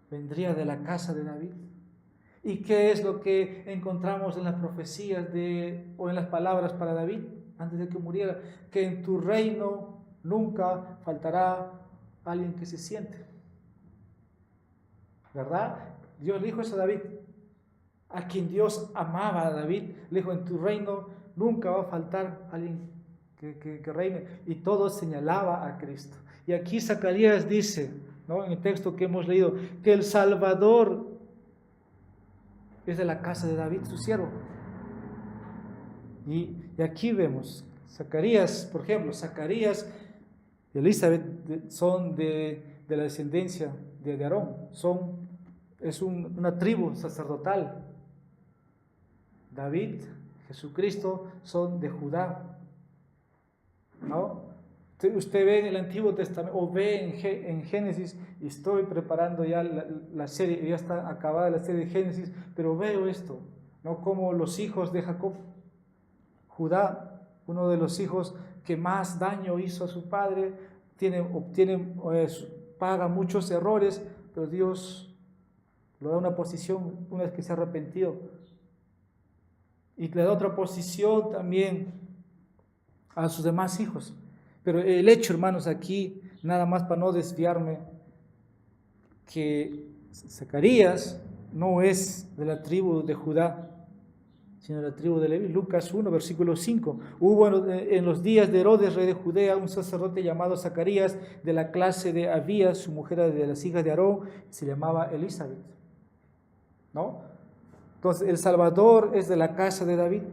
vendría de la casa de David. ¿Y qué es lo que encontramos en las profecías o en las palabras para David antes de que muriera? Que en tu reino nunca faltará alguien que se siente. ¿Verdad? Dios le dijo eso a David, a quien Dios amaba a David. Le dijo: en tu reino nunca va a faltar alguien que reine. Y todo señalaba a Cristo. Y aquí Zacarías dice, ¿no?, en el texto que hemos leído, que el Salvador es de la casa de David, su siervo. Y aquí vemos, Zacarías, por ejemplo, Zacarías y Elizabeth son de la descendencia de Aarón, es una tribu sacerdotal. David, Jesucristo son de Judá, ¿no? Usted ve en el Antiguo Testamento, o ve en Génesis, y estoy preparando ya la serie, ya está acabada la serie de Génesis, pero veo esto, ¿no? Como los hijos de Jacob, Judá, uno de los hijos que más daño hizo a su padre, paga muchos errores, pero Dios le da una posición una vez que se ha arrepentido, y le da otra posición también a sus demás hijos. Pero el hecho, hermanos, aquí, nada más para no desviarme, que Zacarías no es de la tribu de Judá, sino de la tribu de Leví. Lucas 1, versículo 5. Hubo en los días de Herodes, rey de Judea, un sacerdote llamado Zacarías, de la clase de Abías, su mujer era de las hijas de Aarón, se llamaba Elizabeth, ¿no? Entonces, el Salvador es de la casa de David.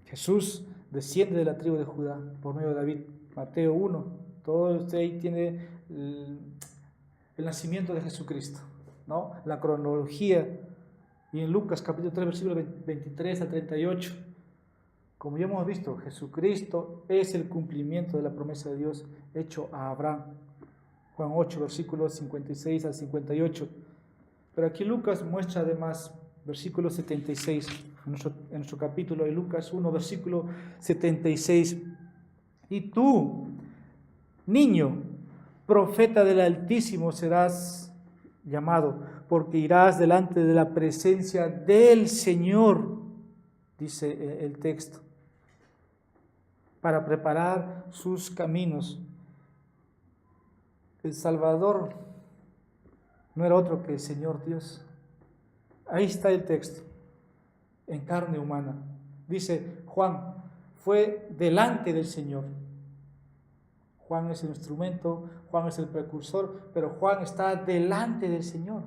Jesús desciende de la tribu de Judá por medio de David. Mateo 1, todo usted ahí tiene el nacimiento de Jesucristo, ¿no? La cronología. Y en Lucas capítulo 3, versículo 23 al 38, como ya hemos visto, Jesucristo es el cumplimiento de la promesa de Dios hecho a Abraham. Juan 8, versículos 56 al 58. Pero aquí Lucas muestra además, versículo 76, en nuestro capítulo de Lucas 1, versículo 76. Y tú, niño, profeta del Altísimo serás llamado, porque irás delante de la presencia del Señor, dice el texto, para preparar sus caminos. El Salvador no era otro que el Señor Dios. Ahí está el texto, en carne humana. Dice Juan, fue delante del Señor. Juan es el instrumento, Juan es el precursor, pero Juan está delante del Señor.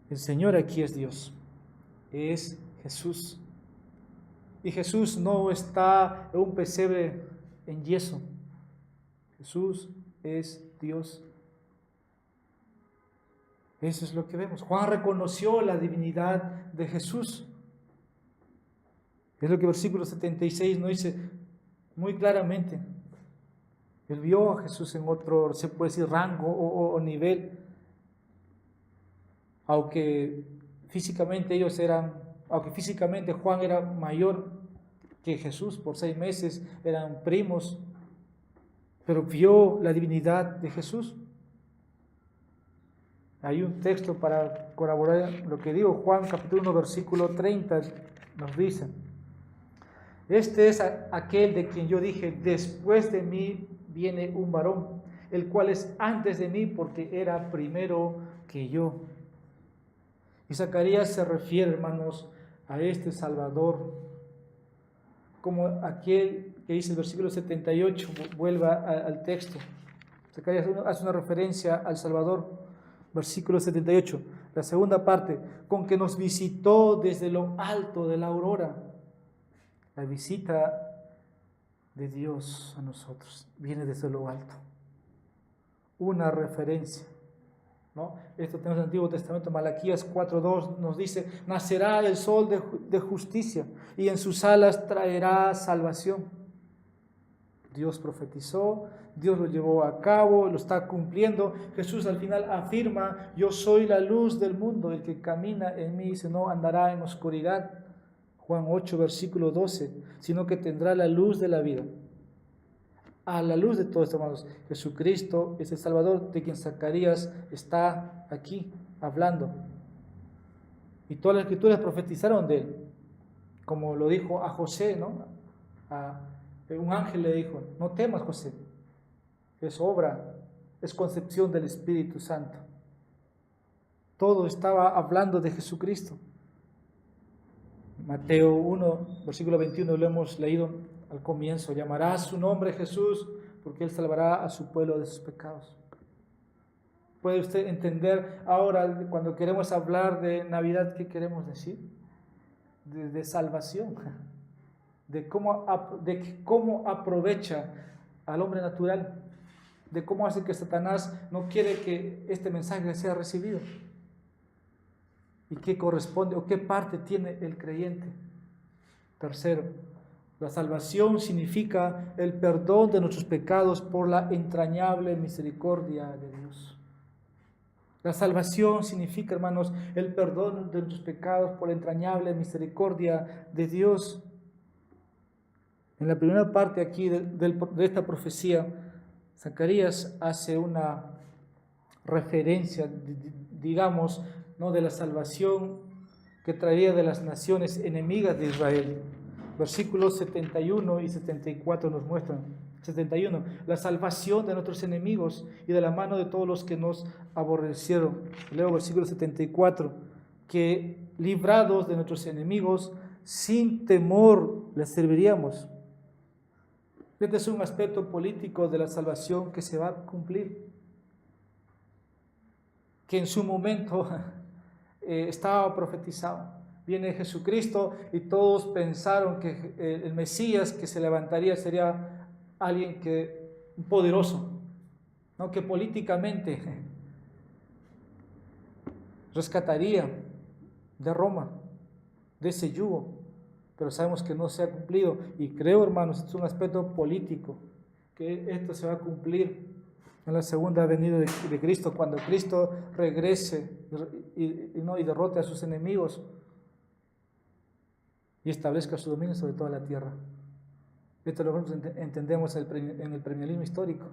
El Señor aquí es Dios, es Jesús. Y Jesús no está en un pesebre en yeso. Jesús es Dios. Eso es lo que vemos. Juan reconoció la divinidad de Jesús. Es lo que el versículo 76 nos dice muy claramente. Él vio a Jesús en otro, se puede decir, rango o nivel. Aunque físicamente Juan era mayor que Jesús por 6 meses, eran primos, pero vio la divinidad de Jesús. Hay un texto para corroborar lo que digo. Juan capítulo 1 versículo 30 nos dice: este es aquel de quien yo dije, después de mí viene un varón, el cual es antes de mí porque era primero que yo. Y Zacarías se refiere, hermanos, a este Salvador como aquel que dice el versículo 78, vuelva al texto. Zacarías hace una referencia al Salvador, versículo 78, la segunda parte, con que nos visitó desde lo alto de la aurora. La visita de Dios a nosotros viene desde lo alto. Una referencia, ¿no? Esto tenemos en el Antiguo Testamento. Malaquías 4:2 nos dice: nacerá el sol de justicia y en sus alas traerá salvación. Dios profetizó, Dios lo llevó a cabo, lo está cumpliendo. Jesús al final afirma: yo soy la luz del mundo, el que camina en mí no andará en oscuridad. Juan 8 versículo 12, sino que tendrá la luz de la vida. A la luz de todo esto, hermanos, Jesucristo es el Salvador de quien Zacarías está aquí hablando. Y todas las escrituras profetizaron de él, como lo dijo a José, ¿no? Un ángel le dijo: no temas, José, es obra, es concepción del Espíritu Santo. Todo estaba hablando de Jesucristo. Mateo 1, versículo 21, lo hemos leído al comienzo: llamará su nombre Jesús, porque Él salvará a su pueblo de sus pecados. ¿Puede usted entender ahora, cuando queremos hablar de Navidad, qué queremos decir? De salvación, de cómo aprovecha al hombre natural, de cómo hace que Satanás no quiere que este mensaje sea recibido. ¿Y qué corresponde o qué parte tiene el creyente? Tercero, la salvación significa el perdón de nuestros pecados por la entrañable misericordia de Dios. La salvación significa, hermanos, el perdón de nuestros pecados por la entrañable misericordia de Dios. En la primera parte aquí de esta profecía, Zacarías hace una referencia, digamos, ¿no?, de la salvación que traería de las naciones enemigas de Israel. Versículos 71 y 74 nos muestran. 71, la salvación de nuestros enemigos y de la mano de todos los que nos aborrecieron. Leo versículo 74, que librados de nuestros enemigos, sin temor les serviríamos. Este es un aspecto político de la salvación que se va a cumplir, que en su momento estaba profetizado. Viene Jesucristo y todos pensaron que el Mesías que se levantaría sería alguien poderoso, ¿no?, que políticamente rescataría de Roma, de ese yugo. Pero sabemos que no se ha cumplido, y creo, hermanos, es un aspecto político, que esto se va a cumplir en la segunda venida de Cristo, cuando Cristo regrese y derrote a sus enemigos y establezca su dominio sobre toda la tierra. Esto lo entendemos en el premilenialismo histórico.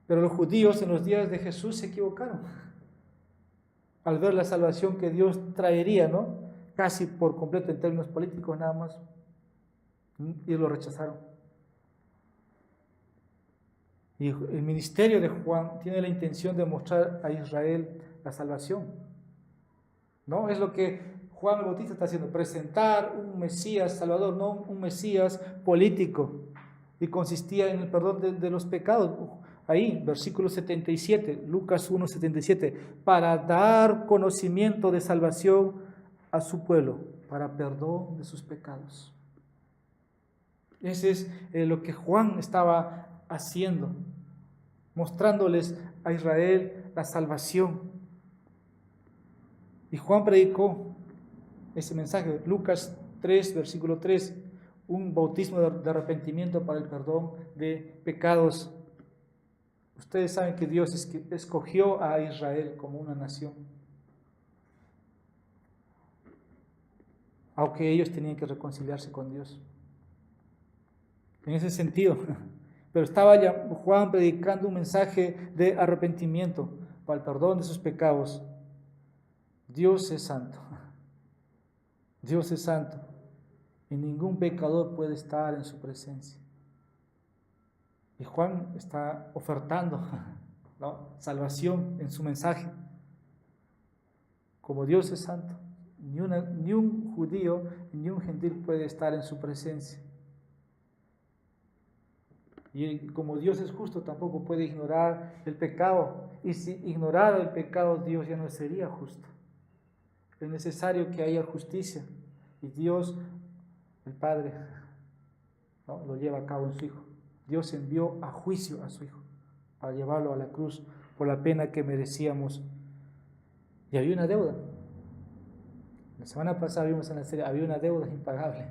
Pero los judíos en los días de Jesús se equivocaron al ver la salvación que Dios traería, ¿no?, casi por completo en términos políticos nada más, y lo rechazaron. Y el ministerio de Juan tiene la intención de mostrar a Israel la salvación, ¿no? Es lo que Juan el Bautista está haciendo: presentar un Mesías salvador, no un Mesías político, y consistía en el perdón de los pecados. Ahí, versículo 77, Lucas 1:77, para dar conocimiento de salvación a su pueblo, para perdón de sus pecados. Ese es lo que Juan estaba haciendo, mostrándoles a Israel la salvación. Y Juan predicó ese mensaje, Lucas 3, versículo 3, un bautismo de arrepentimiento para el perdón de pecados. Ustedes saben que Dios escogió a Israel como una nación, aunque ellos tenían que reconciliarse con Dios. En ese sentido, pero estaba ya Juan predicando un mensaje de arrepentimiento para el perdón de sus pecados. Dios es santo. Dios es santo y ningún pecador puede estar en su presencia. Y Juan está ofertando, ¿no?, salvación en su mensaje. Como Dios es santo, ni un judío ni un gentil puede estar en su presencia. Y como Dios es justo, tampoco puede ignorar el pecado. Y si ignorara el pecado, Dios ya no sería justo. Es necesario que haya justicia. Y Dios, el Padre, ¿no?, lo lleva a cabo en su Hijo. Dios envió a juicio a su Hijo para llevarlo a la cruz por la pena que merecíamos. Y había una deuda. La semana pasada vimos en la serie, había una deuda impagable.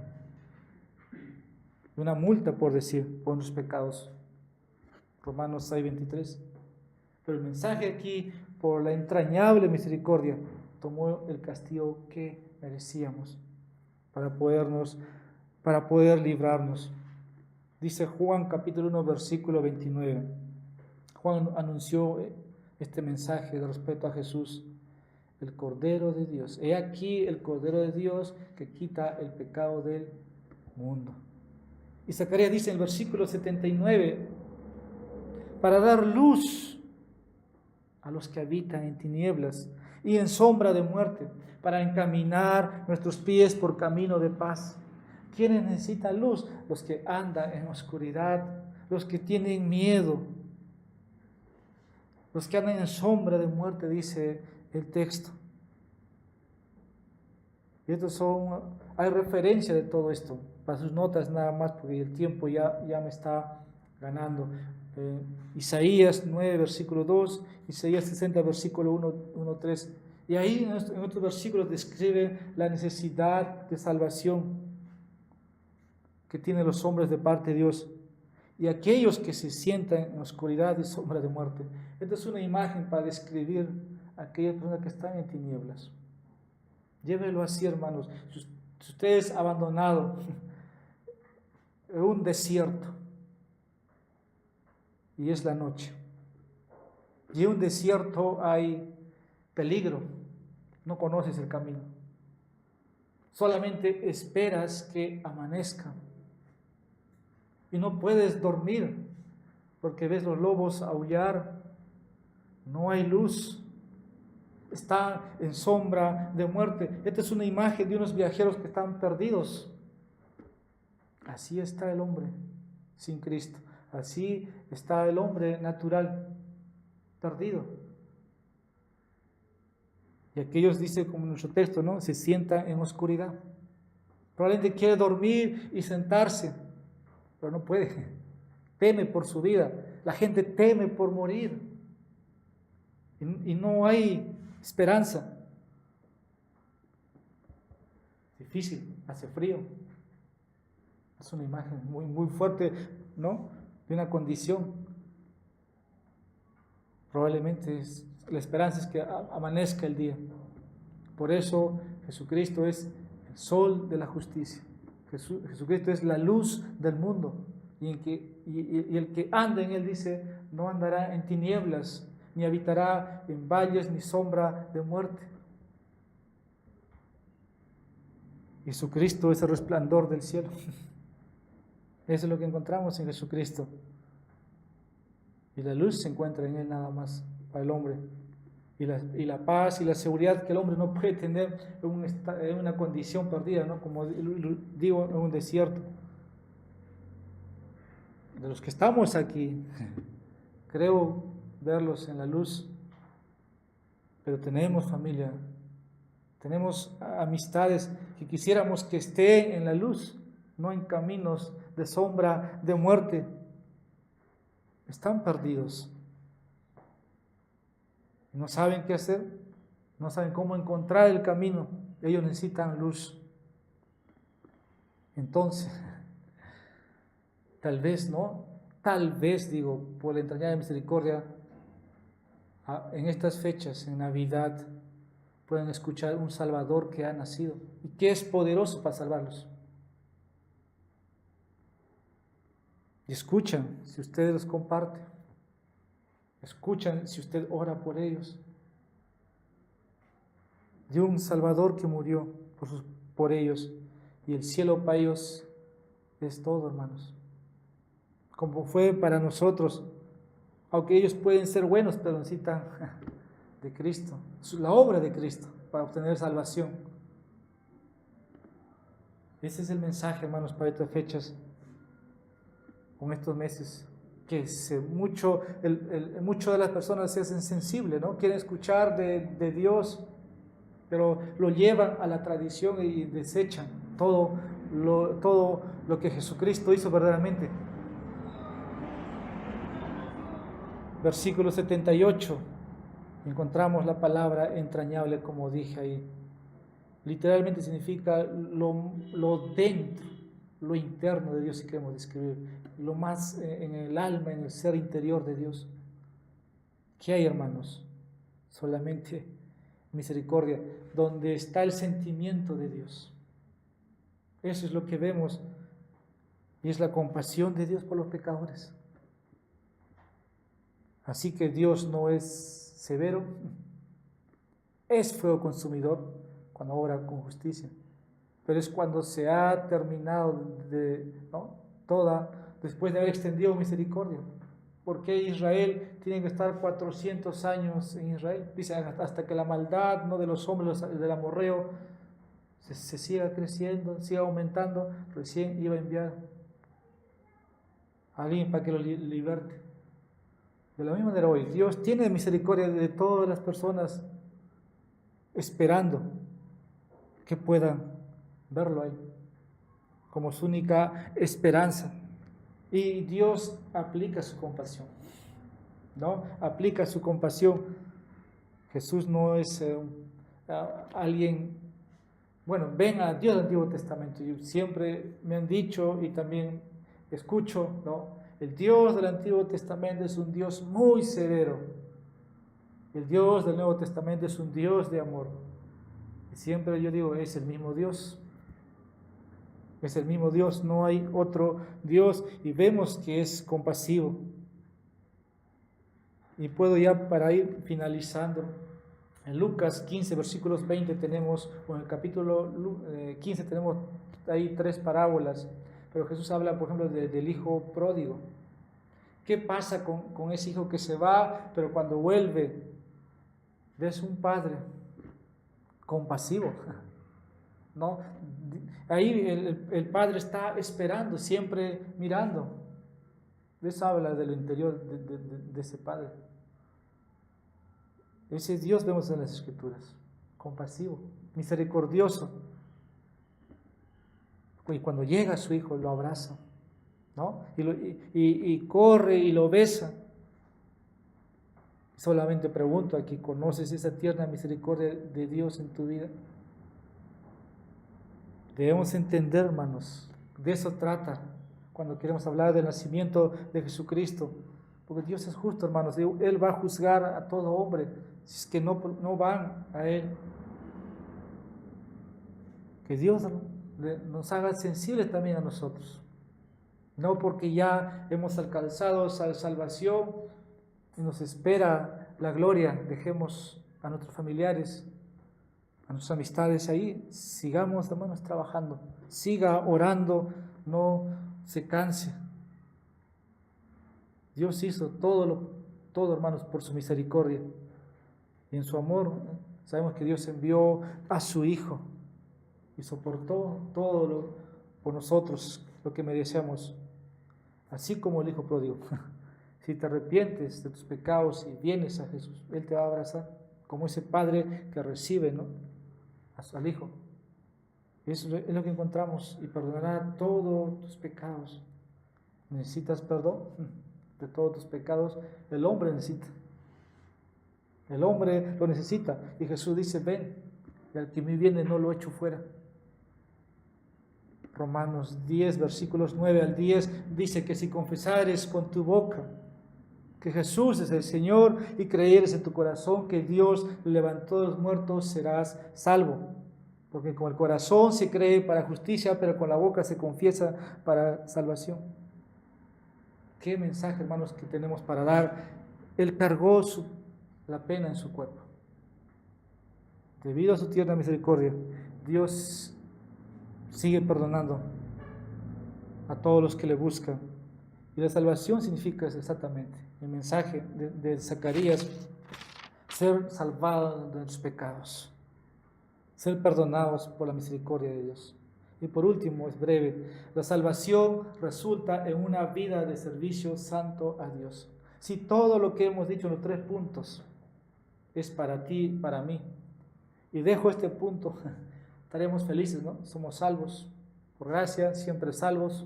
Una multa, por decir, por los pecados. Romanos 6, 23. Pero el mensaje aquí, por la entrañable misericordia, tomó el castigo que merecíamos para poder librarnos. Dice Juan capítulo 1, versículo 29. Juan anunció este mensaje de respeto a Jesús, el Cordero de Dios. He aquí el Cordero de Dios que quita el pecado del mundo. Y Zacarías dice en el versículo 79, para dar luz a los que habitan en tinieblas y en sombra de muerte, para encaminar nuestros pies por camino de paz. ¿Quiénes necesitan luz? Los que andan en oscuridad, los que tienen miedo, los que andan en sombra de muerte, dice el texto. Y hay referencia de todo esto, para sus notas nada más, porque el tiempo ya me está ganando. Isaías 9, versículo 2, Isaías 60, versículo 1, 3. Y ahí en otros versículos describe la necesidad de salvación que tienen los hombres de parte de Dios y aquellos que se sientan en oscuridad y sombra de muerte. Esta es una imagen para describir a aquellas personas que están en tinieblas. Llévelo así, hermanos. Si usted es abandonado en un desierto y es la noche, y en un desierto hay peligro, no conoces el camino, solamente esperas que amanezca y no puedes dormir porque ves los lobos aullar, no hay luz, está en sombra de muerte. Esta es una imagen de unos viajeros que están perdidos. Así está el hombre sin Cristo, así está el hombre natural, perdido. Y aquellos, dice como en nuestro texto, ¿no?, se sientan en oscuridad. Probablemente quiere dormir y sentarse, pero no puede. Teme por su vida. La gente teme por morir. Y no hay esperanza. Difícil, hace frío. Es una imagen muy, muy fuerte, ¿no?, de una condición. Probablemente la esperanza es que amanezca el día. Por eso Jesucristo es el sol de la justicia. Jesucristo es la luz del mundo. Y el que anda en él, dice, no andará en tinieblas, ni habitará en valles, ni sombra de muerte. Jesucristo es el resplandor del cielo. Eso es lo que encontramos en Jesucristo. Y la luz se encuentra en él nada más para el hombre. Y la paz y la seguridad que el hombre no puede tener en una condición perdida, ¿no?, como digo, en un desierto. De los que estamos aquí, creo verlos en la luz, pero tenemos familia, tenemos amistades que quisiéramos que estén en la luz, no en caminos de sombra, de muerte. Están perdidos. No saben qué hacer, no saben cómo encontrar el camino. Ellos necesitan luz. Entonces, tal vez, ¿no? Tal vez, digo, por la entrañable misericordia, en estas fechas, en Navidad, pueden escuchar un Salvador que ha nacido y que es poderoso para salvarlos. Y escuchan si usted los comparte. Escuchan si usted ora por ellos. De un Salvador que murió por ellos. Y el cielo para ellos es todo, hermanos. Como fue para nosotros. Aunque ellos pueden ser buenos, pero necesitan de Cristo. La obra de Cristo para obtener salvación. Ese es el mensaje, hermanos, para estas fechas. Con estos meses. Que mucho de las personas se hacen sensibles, ¿no? Quieren escuchar de Dios, pero lo llevan a la tradición y desechan todo lo que Jesucristo hizo verdaderamente. Versículo 78, encontramos la palabra entrañable, como dije ahí. Literalmente significa lo dentro, lo interno de Dios, si queremos describir, lo más en el alma, en el ser interior de Dios. ¿Qué hay, hermanos? Solamente misericordia, donde está el sentimiento de Dios. Eso es lo que vemos, y es la compasión de Dios por los pecadores. Así que Dios no es severo, es fuego consumidor cuando obra con justicia, pero es cuando se ha terminado después de haber extendido misericordia. ¿Por qué Israel tiene que estar 400 años en Israel? Dice, hasta que la maldad, no de los hombres, del amorreo, se siga creciendo, siga aumentando, recién iba a enviar a alguien para que lo liberte. De la misma manera hoy, Dios tiene misericordia de todas las personas, esperando que puedan verlo ahí como su única esperanza. Y Dios aplica su compasión, ¿no? Aplica su compasión. Jesús no es alguien, bueno, ven a Dios del Antiguo Testamento. Yo siempre me han dicho y también escucho, ¿no? El Dios del Antiguo Testamento es un Dios muy severo. El Dios del Nuevo Testamento es un Dios de amor. Y siempre yo digo, es el mismo Dios. Es el mismo Dios, no hay otro Dios, y vemos que es compasivo. Y puedo ya, para ir finalizando, en Lucas 15, versículos 20 tenemos, o en el capítulo 15 tenemos ahí 3 parábolas, pero Jesús habla, por ejemplo, del hijo pródigo. ¿Qué pasa con ese hijo que se va, pero cuando vuelve, ves un padre compasivo, ¿no? Ahí el padre está esperando, siempre mirando. Eso habla de lo interior de ese padre. Ese Dios vemos en las Escrituras, compasivo, misericordioso. Y cuando llega su hijo, lo abraza, ¿no? Y corre y lo besa. Solamente pregunto aquí, ¿conoces esa tierna misericordia de Dios en tu vida? Debemos entender, hermanos, de eso trata cuando queremos hablar del nacimiento de Jesucristo, porque Dios es justo, hermanos. Él va a juzgar a todo hombre si es que no van a Él. Que Dios nos haga sensibles también a nosotros, no porque ya hemos alcanzado salvación y nos espera la gloria, dejemos a nuestros familiares, a nuestras amistades ahí. Sigamos, hermanos, trabajando, siga orando, no se canse. Dios hizo todo, hermanos, por su misericordia y en su amor. Sabemos que Dios envió a su Hijo y soportó todo por nosotros, lo que merecemos, así como el Hijo pródigo. Si te arrepientes de tus pecados y vienes a Jesús, Él te va a abrazar como ese padre que recibe, ¿no?, al Hijo. Es lo que encontramos, y perdonará todos tus pecados. ¿Necesitas perdón de todos tus pecados? El hombre necesita. El hombre lo necesita. Y Jesús dice, ven, y al que me viene no lo echo fuera. Romanos 10, versículos 9 al 10, dice que si confesares con tu boca que Jesús es el Señor y creyeres en tu corazón que Dios le levantó de los muertos, serás salvo. Porque con el corazón se cree para justicia, pero con la boca se confiesa para salvación. Qué mensaje, hermanos, que tenemos para dar. Él cargó la pena en su cuerpo. Debido a su tierna misericordia, Dios sigue perdonando a todos los que le buscan. Y la salvación significa exactamente el mensaje de Zacarías: ser salvados de los pecados, ser perdonados por la misericordia de Dios. Y por último, es breve, la salvación resulta en una vida de servicio santo a Dios. Si todo lo que hemos dicho en los 3 puntos es para ti, para mí, y dejo este punto, estaremos felices, ¿no? Somos salvos, por gracia, siempre salvos.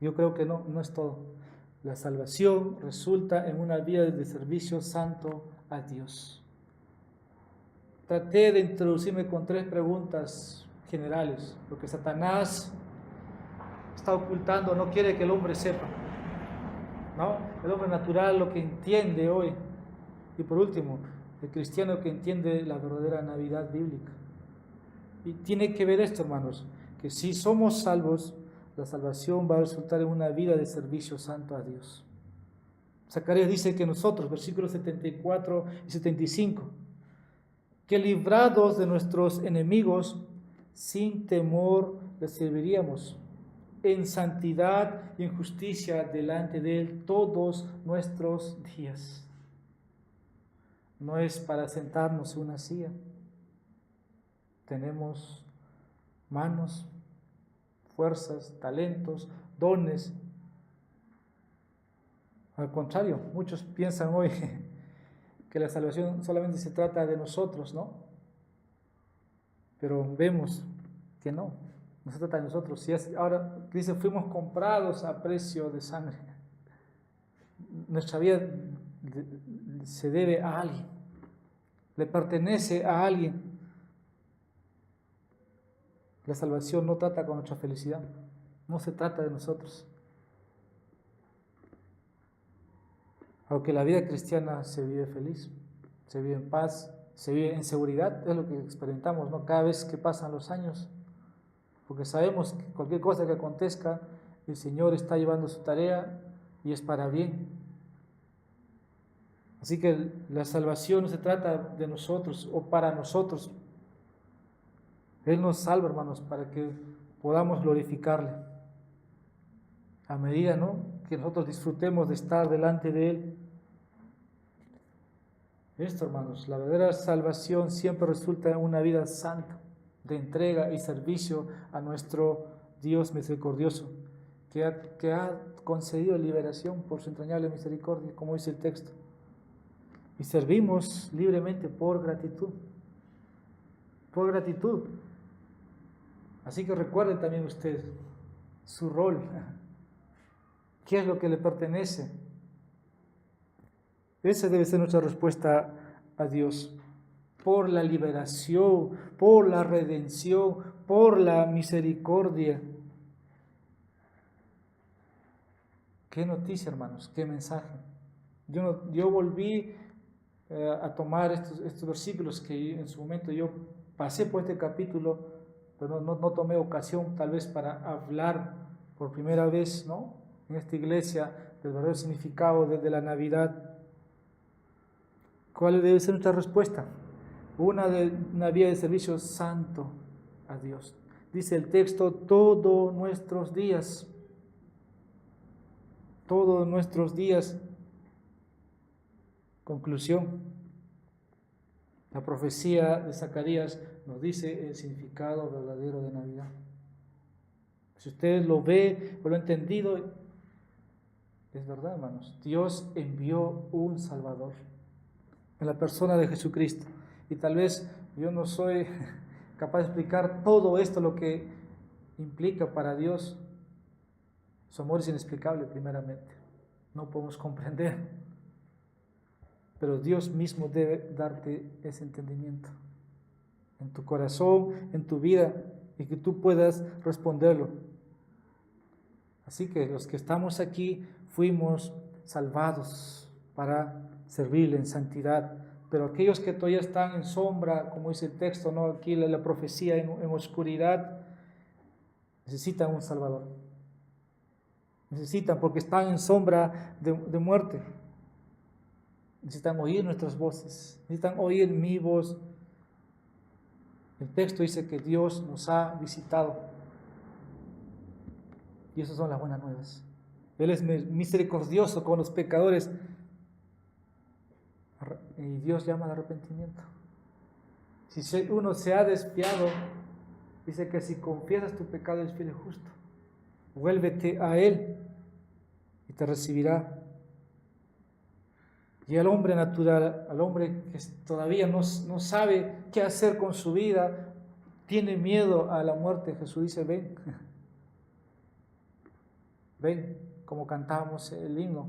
Yo creo que no es todo. La salvación resulta en una vida de servicio santo a Dios. Traté de introducirme con 3 preguntas generales, porque Satanás está ocultando, no quiere que el hombre sepa, ¿no? El hombre natural lo que entiende hoy. Y por último, el cristiano que entiende la verdadera Navidad bíblica. Y tiene que ver esto, hermanos, que si somos salvos, la salvación va a resultar en una vida de servicio santo a Dios. Zacarías dice que nosotros, versículos 74 y 75, que librados de nuestros enemigos, sin temor les serviríamos, en santidad y en justicia delante de Él todos nuestros días. No es para sentarnos en una silla. Tenemos manos, fuerzas, talentos, dones. Al contrario, muchos piensan hoy que la salvación solamente se trata de nosotros, ¿no? Pero vemos que no se trata de nosotros. Si ahora dice, fuimos comprados a precio de sangre. Nuestra vida se debe a alguien, le pertenece a alguien. La salvación no trata con nuestra felicidad, no se trata de nosotros. Aunque la vida cristiana se vive feliz, se vive en paz, se vive en seguridad, es lo que experimentamos, ¿no? Cada vez que pasan los años, porque sabemos que cualquier cosa que acontezca, el Señor está llevando su tarea y es para bien. Así que la salvación no se trata de nosotros o para nosotros. Él nos salva, hermanos, para que podamos glorificarle. A medida, ¿no?, que nosotros disfrutemos de estar delante de Él. Esto, hermanos, la verdadera salvación siempre resulta en una vida santa, de entrega y servicio a nuestro Dios misericordioso, que ha concedido liberación por su entrañable misericordia, como dice el texto. Y servimos libremente por gratitud. Por gratitud. Así que recuerde también usted su rol. ¿Qué es lo que le pertenece? Esa debe ser nuestra respuesta a Dios. Por la liberación, por la redención, por la misericordia. Qué noticia, hermanos, qué mensaje. Yo volví a tomar estos versículos que en su momento yo pasé por este capítulo, pero no tomé ocasión tal vez para hablar por primera vez, ¿no?, en esta iglesia del verdadero significado de la Navidad. ¿Cuál debe ser nuestra respuesta? Una vida de servicio santo a Dios. Dice el texto, todos nuestros días. Todos nuestros días. Conclusión. La profecía de Zacarías nos dice el significado verdadero de Navidad. Si usted lo ve o lo ha entendido, es verdad, hermanos. Dios envió un Salvador en la persona de Jesucristo. Y tal vez yo no soy capaz de explicar todo esto, lo que implica para Dios. Su amor es inexplicable primeramente, no podemos comprender, pero Dios mismo debe darte ese entendimiento en tu corazón, en tu vida, y que tú puedas responderlo. Así que los que estamos aquí fuimos salvados para servirle en santidad, pero aquellos que todavía están en sombra, como dice el texto, ¿no? Aquí la profecía, en oscuridad, necesitan un Salvador. Necesitan, porque están en sombra de muerte. Necesitan oír nuestras voces, necesitan oír mi voz. El texto dice que Dios nos ha visitado. Y esas son las buenas nuevas. Él es misericordioso con los pecadores. Y Dios llama al arrepentimiento. Si uno se ha desviado, dice que si confiesas tu pecado, es fiel y justo. Vuélvete a Él y te recibirá. Y al hombre natural, al hombre que todavía no sabe qué hacer con su vida, tiene miedo a la muerte, Jesús dice, ven, ven, como cantábamos el himno.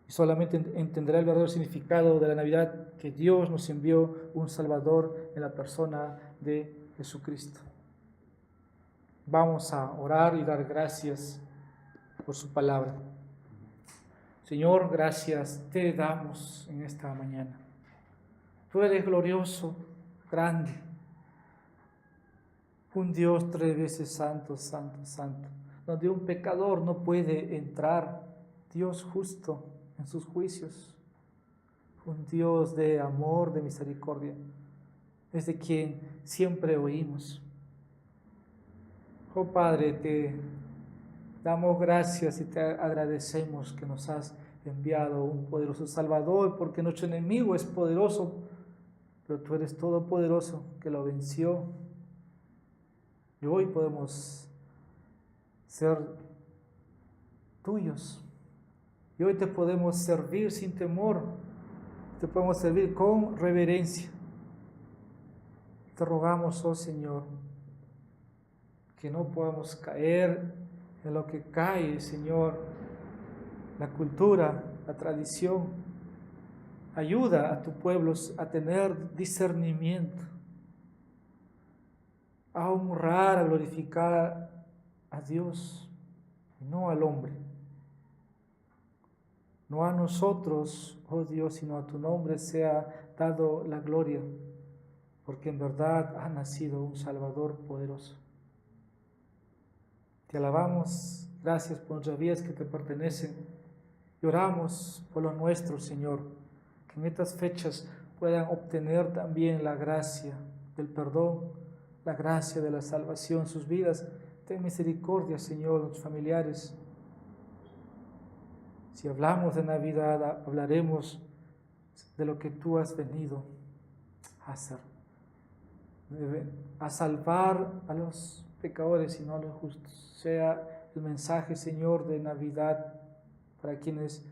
Y solamente entenderá el verdadero significado de la Navidad, que Dios nos envió un Salvador en la persona de Jesucristo. Vamos a orar y dar gracias por su palabra. Señor, gracias te damos en esta mañana. Tú eres glorioso, grande, un Dios 3 veces santo, santo, santo, donde un pecador no puede entrar, Dios justo en sus juicios, un Dios de amor, de misericordia, es de quien siempre oímos. Oh Padre, te damos gracias y te agradecemos que nos has enviado un poderoso Salvador, porque nuestro enemigo es poderoso, pero tú eres todopoderoso, que lo venció. Y hoy podemos ser tuyos. Y hoy te podemos servir sin temor, te podemos servir con reverencia. Te rogamos, oh Señor, que no podamos caer en lo que cae, Señor, la cultura, la tradición. Ayuda a tu pueblo a tener discernimiento, a honrar, a glorificar a Dios, y no al hombre. No a nosotros, oh Dios, sino a tu nombre sea dado la gloria, porque en verdad ha nacido un Salvador poderoso. Te alabamos, gracias por nuestras vidas que te pertenecen, y oramos por los nuestros, Señor, que en estas fechas puedan obtener también la gracia del perdón, la gracia de la salvación, sus vidas. Ten misericordia, Señor, de los familiares. Si hablamos de Navidad, hablaremos de lo que tú has venido a hacer, a salvar a los pecadores y no a los justos. Sea el mensaje, Señor, de Navidad para quienes,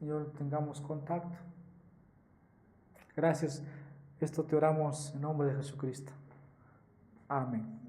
Señor, tengamos contacto. Gracias. Esto te oramos en nombre de Jesucristo. Amén.